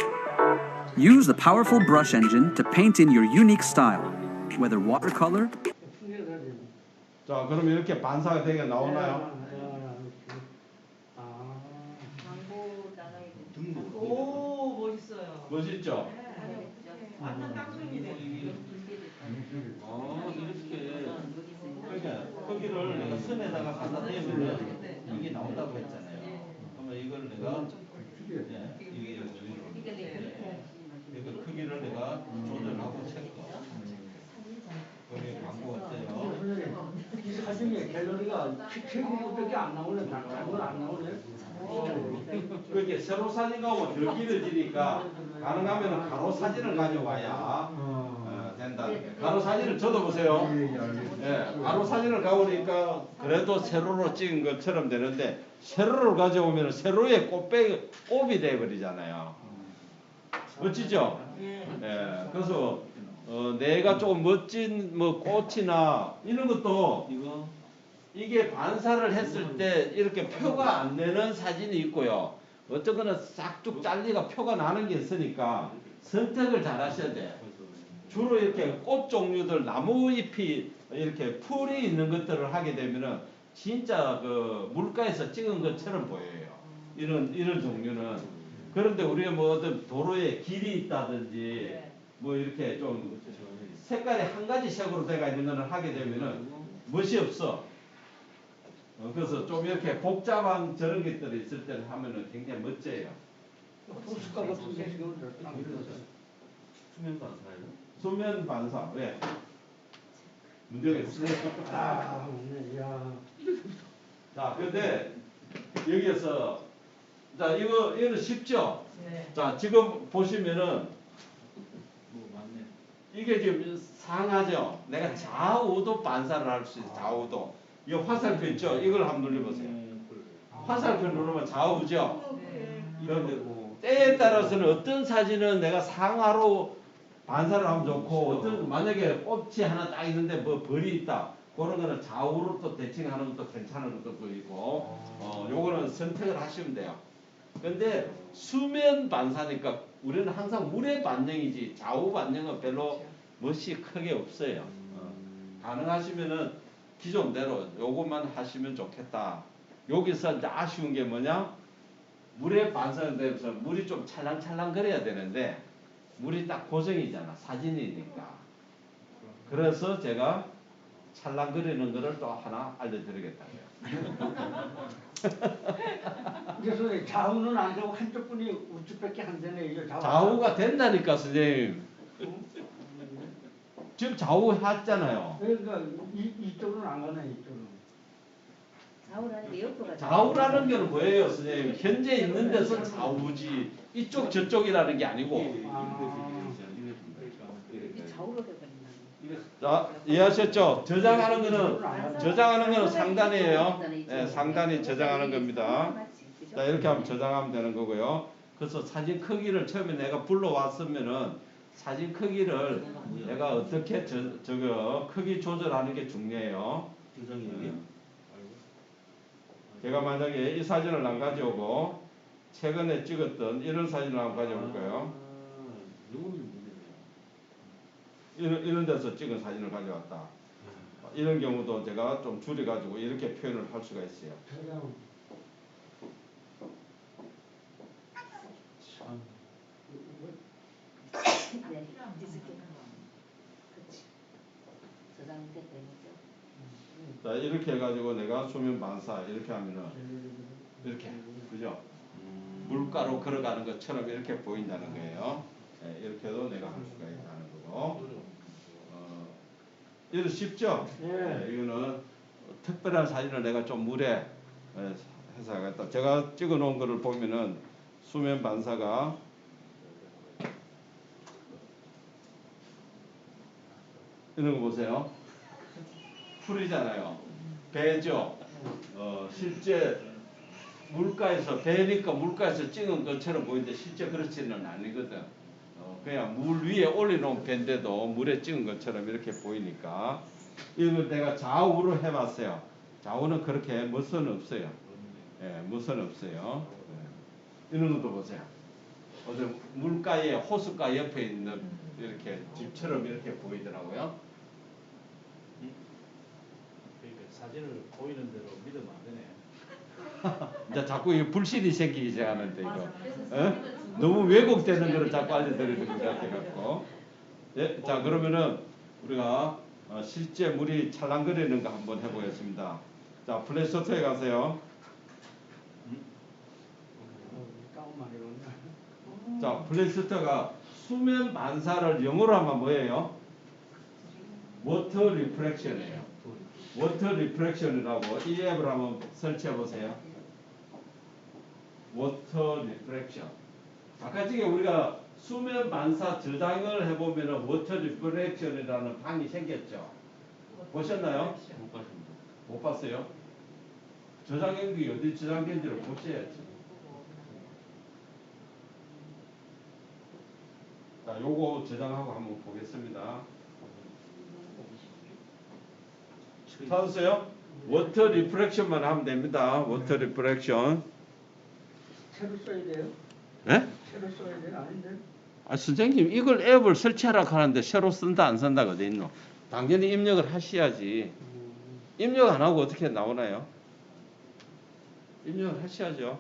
Use the powerful brush engine to paint in your unique style, whether watercolor, 풍경 사진. 자, 그럼 이렇게 반사가 되게 나오나요? 아. 광고 나가야 돼. 등록. 오 멋있어요. 멋있죠? 완전 깡통이네. 그러니까 크기를 내가 선에다가 갖다 대면은 여기 나온다고 했잖아요. 그러면 이걸 내가 이게 이거 크기를 내가 조절하고 체크. 거기 광고 어때요? 이 사진에 갤러리가 최고밖에 안 나오네. 다른 건 안 나오네. 그렇게 세로 사진 가면 더 길어지니까 가능하면 가로 사진을 가져와야 된다. 가로 사진을 저도 보세요. 예, 가로 사진을 가오니까 그래도 세로로 찍은 것처럼 되는데 세로를 가져오면 세로에 곱이 돼버리잖아요. 멋지죠? 예, 그래서 내가 조금 멋진 뭐 꽃이나 이런 것도 이거 이게 반사를 했을 때 이렇게 표가 안 내는 사진이 있고요. 어떤 거는 싹둑 잘리가 표가 나는 게 있으니까 선택을 잘 하셔야 돼. 주로 이렇게 꽃 종류들 나무 잎이 이렇게 풀이 있는 것들을 하게 되면은 진짜 그 물가에서 찍은 것처럼 보여요. 이런 종류는. 그런데 우리가 뭐 어떤 도로에 길이 있다든지 뭐 이렇게 좀 색깔이 한 가지 색으로 돼가 있는 거는 하게 되면은 멋이 없어. 그래서 좀 이렇게 복잡한 저런 것들이 있을 때는 하면은 굉장히 멋져요. 포스카 같은 게 지금 수면 반사예요? 수면 반사. 왜? 문제가 있어요. 아, 네, 야. 자, 근데 여기에서 자, 이거는 쉽죠? 네. 자, 지금 보시면은 뭐 맞네. 이게 지금 상하죠? 내가 좌우도 반사를 할 수 있어요. 좌우도. 이 화살표 있죠? 이걸 한번 눌러보세요. 화살표 누르면 좌우죠? 그런데 때에 따라서는 어떤 사진은 내가 상하로 반사를 하면 좋고 어떤 만약에 꽃이 하나 딱 있는데 뭐 벌이 있다. 그런 거는 좌우로 또 대칭하는 것도 괜찮은 것도 보이고 요거는 선택을 하시면 돼요. 근데 수면 반사니까 우리는 항상 물의 반영이지 좌우 반영은 별로 멋이 크게 없어요. 가능하시면은 기존대로 요것만 하시면 좋겠다. 여기서 이제 아쉬운 게 뭐냐? 물에 반사되면서 물이 좀 찰랑찰랑 거려야 되는데 물이 딱 고정이잖아. 사진이니까. 그래서 제가 찰랑거리는 거를 또 하나 알려드리겠다고요. 그래서 좌우는 안 되고 한쪽 분이 우측밖에 안 되네. 이거 좌우가 된다니까 선생님. 지금 좌우 했잖아요. 그러니까 이쪽으로는 안 가네, 이쪽으로. 좌우라는 게 옆으로 좌우라는 게 뭐예요, 선생님? 현재 있는 데서 좌우지 이쪽 저쪽이라는 게 아니고. 이 좌우로 돼버린다. 자, 이해하셨죠? 저장하는 거는 상단이에요. 네, 상단이 저장하는 겁니다. 자, 이렇게 하면 저장하면 되는 거고요. 그래서 사진 크기를 처음에 내가 불러왔으면은 사진 크기를 내가 어떻게 저거 크기 조절하는 게 중요해요. 저장이 여기? 제가 만약에 이 사진을 안 가져오고 최근에 찍었던 이런 사진을 한번 가져올 거예요. 이거는 문제네요. 이런 데서 찍은 사진을 가져왔다. 이런 경우도 제가 좀 줄여가지고 이렇게 표현을 할 수가 있어요. 참. 네, 디스켓. 그렇지. 저장됐다 이거죠. 자, 이렇게 해가지고 내가 수면 반사 이렇게 하면은 이렇게, 그죠? 물가로 걸어가는 것처럼 이렇게 보인다는 거예요. 네, 이렇게 해도 내가 할 수가 있다는 거고. 이거 쉽죠? 예. 이거는 특별한 사진을 내가 좀 물에 해서 하겠다. 제가 찍어 놓은 거를 보면은 수면 반사가 이런 거 보세요. 풀이잖아요. 배죠. 실제 물가에서 배니까 물가에서 찍은 것처럼 보이는데 실제 그렇지는 아니거든. 그냥 물 위에 올려놓은 배인데도 물에 찍은 것처럼 이렇게 보이니까 이걸 내가 좌우로 해봤어요. 좌우는 그렇게 멋은 없어요. 예, 멋은 없어요. 예. 이런 것도 보세요. 어떤 물가에 호숫가 옆에 있는 이렇게 집처럼 이렇게 보이더라고요. 그러니까 사진을 보이는 대로 믿으면 안 되네. 이제 자꾸 이 불신이 생기기 시작하는데 이거 너무 왜곡되는 거를 자꾸 알려드리는 것 같아갖고. 예, 자 그러면은 우리가 실제 물이 찰랑거리는 거 한번 해보겠습니다. 자 플레이스토어에 가세요. 자 플레이스토어가 수면 반사를 영어로 하면 뭐예요? 워터 리프렉션이에요. 워터 리프렉션이라고 이 앱을 한번 설치해 보세요. 워터 리프렉션. 아까 전에 우리가 수면 반사 저장을 해보면 워터 리프렉션이라는 방이 생겼죠. 보셨나요? 못 봤습니다. 못 봤어요? 저장형이 어디 저장된지를 보셔야지. 자, 요거 저장하고 한번 보겠습니다. 찾았어요? 워터 리프렉션만 하면 됩니다. 워터 리프렉션. 새로 써야 돼요? 예? 새로 써야 돼요? 아닌데? 아, 선생님 이걸 앱을 설치하라고 하는데 새로 쓴다 안 쓴다가 어디 있노? 당연히 입력을 하셔야지. 입력 안 하고 어떻게 나오나요? 입력을 하셔야죠.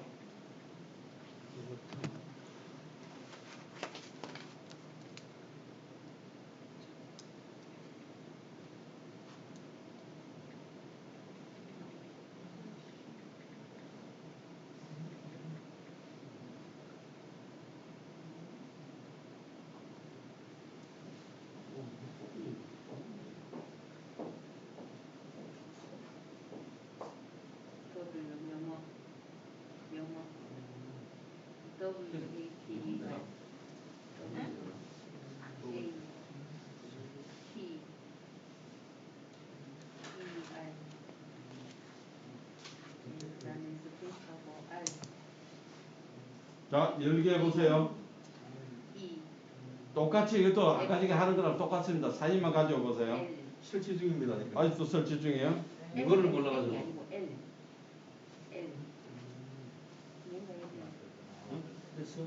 자, 열개 해보세요. 똑같이 이것도 아까 전에 하는 거랑 똑같습니다. 사진만 가져와 보세요. 설치 중입니다. 아직도 설치 중이에요? 이거를 몰라가지고. 됐어?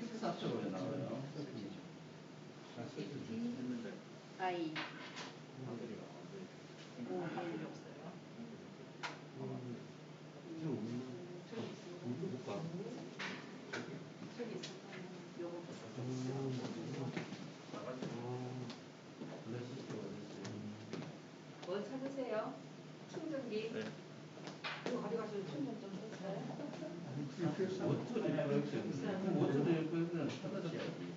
픽사처로 나와요. 뭐 찾으세요? 충전기. 이거 가져가서 충전 좀 해주세요. 필수. 워터리 프로젝션. 그럼 워터리 프로젝션은 찾아줘야지.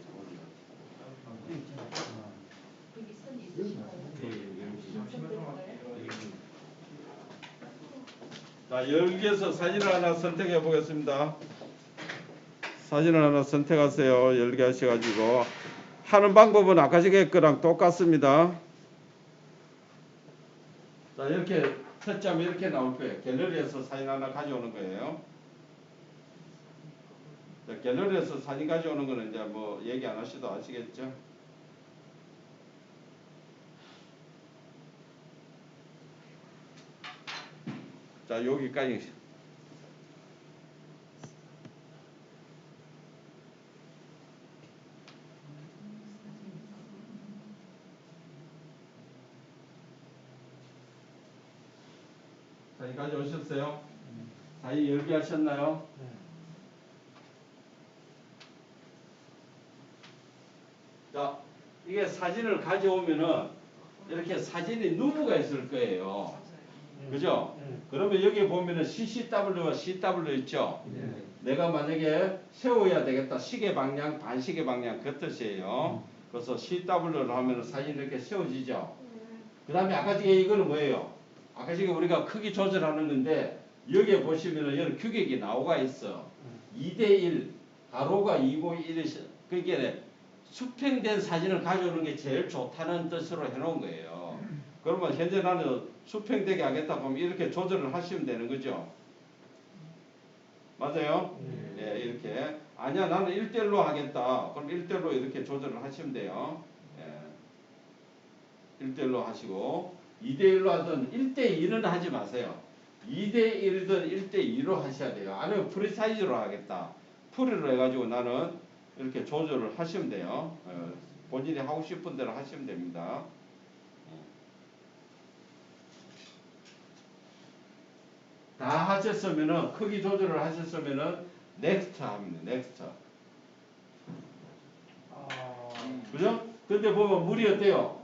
여기 선 있으신가요? 자, 여기에서 사진을 하나 선택해 보겠습니다. 사진을 하나 선택하세요. 열게 하셔가지고 하는 방법은 아까 전에 거랑 똑같습니다. 자, 이렇게 채점이 이렇게 나올 거예요. 갤러리에서 사진 하나 가져오는 거예요. 자, 갤러리에서 사진 가져오는 거는 이제 뭐 얘기 안 하셔도 아시겠죠? 자, 여기까지. 사진 가져오셨어요? 사진 열게 하셨나요? 자, 이게 사진을 가져오면은 이렇게 사진이 누브가 있을 거예요. 그죠? 그러면 여기 보면은 CCW와 CW 있죠? 내가 만약에 세워야 되겠다. 시계 방향, 반시계 방향 그 뜻이에요. 그래서 CW를 하면은 사진이 이렇게 세워지죠? 그 다음에 아까 전에 이거는 뭐예요? 아까 전에 우리가 크기 조절하는 건데 여기에 보시면은 여기 규격이 나오가 있어. 2대1, 가로가 2고 1이 그게 수평된 사진을 가져오는 게 제일 좋다는 뜻으로 해놓은 거예요. 그러면 현재 나는 수평되게 하겠다 보면 이렇게 조절을 하시면 되는 거죠. 맞아요? 예, 이렇게. 아니야, 나는 1대1로 하겠다. 그럼 1대1로 이렇게 조절을 하시면 돼요. 예. 1대1로 하시고 2대1로 하든 1대2는 하지 마세요. 2대1이든 1대2로 하셔야 돼요. 아니면 프리 사이즈로 하겠다. 프리로 해가지고 나는 이렇게 조절을 하시면 돼요. 본인이 하고 싶은 대로 하시면 됩니다. 다 하셨으면은 크기 조절을 하셨으면은 넥스트 합니다. 넥스트. 그죠? 근데 보면 물이 어때요?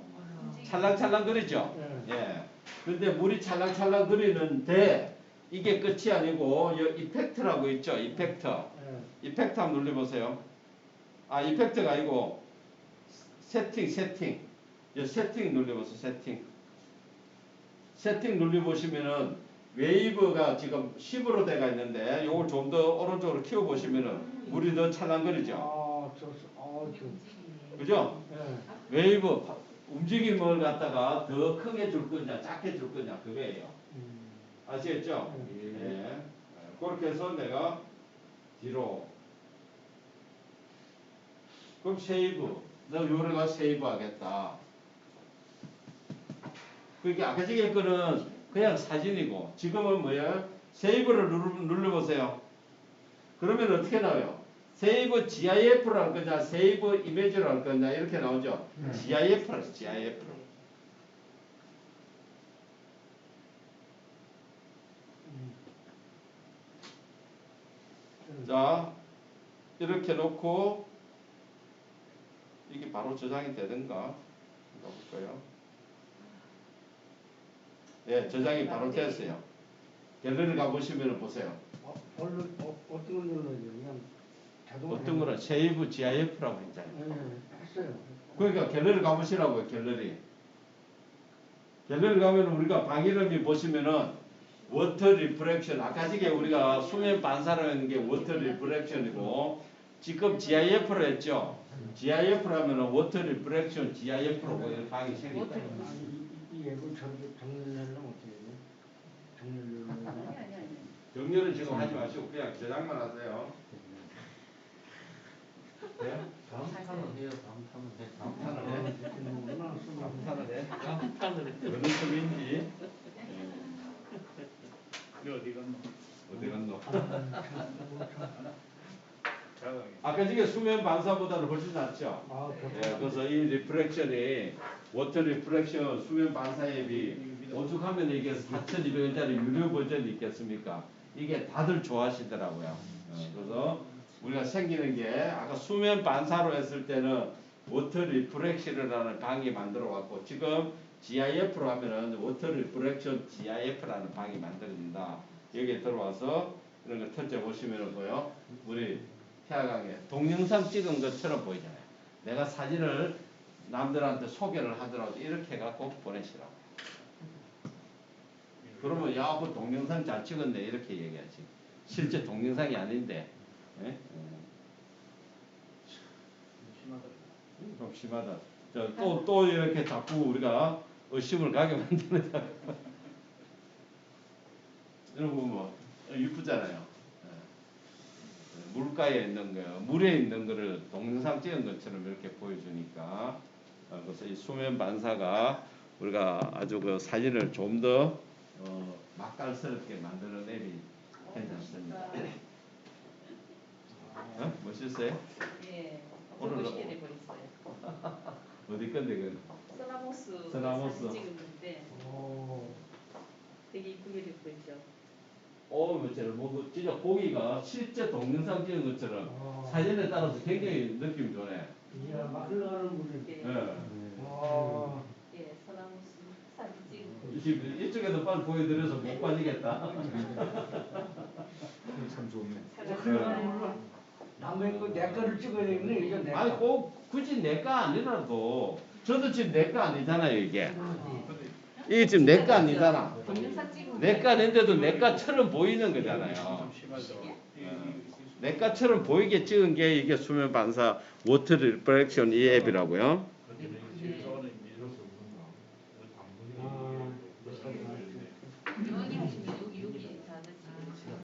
찰랑찰랑 거리죠? 예. 근데 물이 찰랑찰랑 거리는데 이게 끝이 아니고 이 이펙트라고 있죠? 이펙트. 이펙트 한번 눌러보세요. 아, 이펙트가 아니고 세팅. 이 세팅 눌러보세요. 세팅 눌러보시면은 웨이브가 지금 10으로 돼가 있는데 요걸 좀 더 오른쪽으로 키워보시면은 물이 더 찰랑거리죠. 그죠? 웨이브 움직임을 갖다가 더 크게 줄 거냐 작게 줄 거냐 그거예요. 아시겠죠? 예. 그렇게 해서 내가 뒤로 그럼 세이브 내가 요래가 세이브 하겠다. 그러니까 아까 전에 거는 그냥 사진이고 지금은 뭐예요? 세이브를 눌러보세요. 그러면 어떻게 나와요? 세이브 GIF로 할 거냐 세이브 이미지로 할 거냐 이렇게 나오죠. GIF로 해서 GIF로. 자 이렇게 놓고 이게 바로 저장이 되든가 볼까요? 예, 저장이 바로 됐어요. 갤러리 가보시면 보세요. 어떤 걸 눌러야 돼요? 그냥 자동으로 어떤 거는 세이브 GIF라고 했잖아요. 했어요. 그러니까 갤러리 가보시라고요. 갤러리 가면 우리가 방 이름이 보시면은 워터 리프렉션 아까 전에 우리가 수면 반사로 했는 게 워터 리프렉션이고 지금 GIF로 했죠. GIF로 하면은 워터 리프렉션 GIF로 보이는 방이 생긴다. 이 앱을 정렬하려면 어떻게 해요? 정렬을 아니. 정렬은 지금 하지 마시고 그냥 저장만 하세요. 네? 다음 탄은 해요. 다음 탄은 해. 다음 탄을 해. 다음 탄을 해. 어느 섬인지 이거 어디 갔노? 어디 갔노? 자강이. 아까 전에 수면 반사보다는 훨씬 낫죠. 예, 그래서 이 리프렉션이 워터 리프렉션 수면 반사에 비해 오죽하면 이게 4,200원짜리 유료 버전이 있겠습니까? 이게 다들 좋아하시더라고요. 그래서 우리가 생기는 게 아까 수면 반사로 했을 때는 워터 리프렉션이라는 방이 만들어 왔고 지금 GIF로 하면은 워터 리프렉션 GIF라는 방이 만들어진다. 여기에 들어와서 이런 거 첫째 보시면은 뭐요? 우리 태화강에 동영상 찍은 것처럼 보이잖아요. 내가 사진을 남들한테 소개를 하더라도 이렇게 해갖고 보내시라고. 그러면 야, 그 동영상 잘 찍었네 이렇게 얘기하지. 실제 동영상이 아닌데. 예? 심하다. 좀 심하다. 또 이렇게 자꾸 우리가 의심을 가게 만드는 이런 거 보면 이쁘잖아요. 예. 물가에 있는 거, 물에 있는 거를 동영상 찍은 것처럼 이렇게 보여주니까 그래서 이 수면 반사가 우리가 아주 그 사진을 좀 더 맛깔스럽게 만드는 앱이 괜찮습니다. 멋있어요? 예. 오늘 멋있게 돼버렸어요. 어디 건데 그? 소나무스 소나무스. 사진 찍은 건데 되게 이쁘게 됐고 있죠. 것처럼 뭐 진짜 고기가 실제 동영상 찍은 것처럼 사진에 따라서 굉장히 느낌 좋네. 이야, 막 흘러가는 물이. 예. 와. 예, 소나무스 사진 찍은 거. 이쪽에서 빨리 보여드려서 못 빠지겠다. 참 좋네. 흘러가는 물로 남의 거내 거를 찍어야 되겠네. 이거 내 아니 거. 꼭 굳이 내 거 아니라도 저도 지금 내 거 아니잖아요 이게. 이게 지금 내 거 아니잖아. 동영상 찍은 내 거 아닌데도 내 거처럼 보이는 거잖아요. 좀 심하죠. 내 거처럼 보이게 찍은 게 이게 수면 반사 워터 리프렉션 이 앱이라고요. 그런데 이제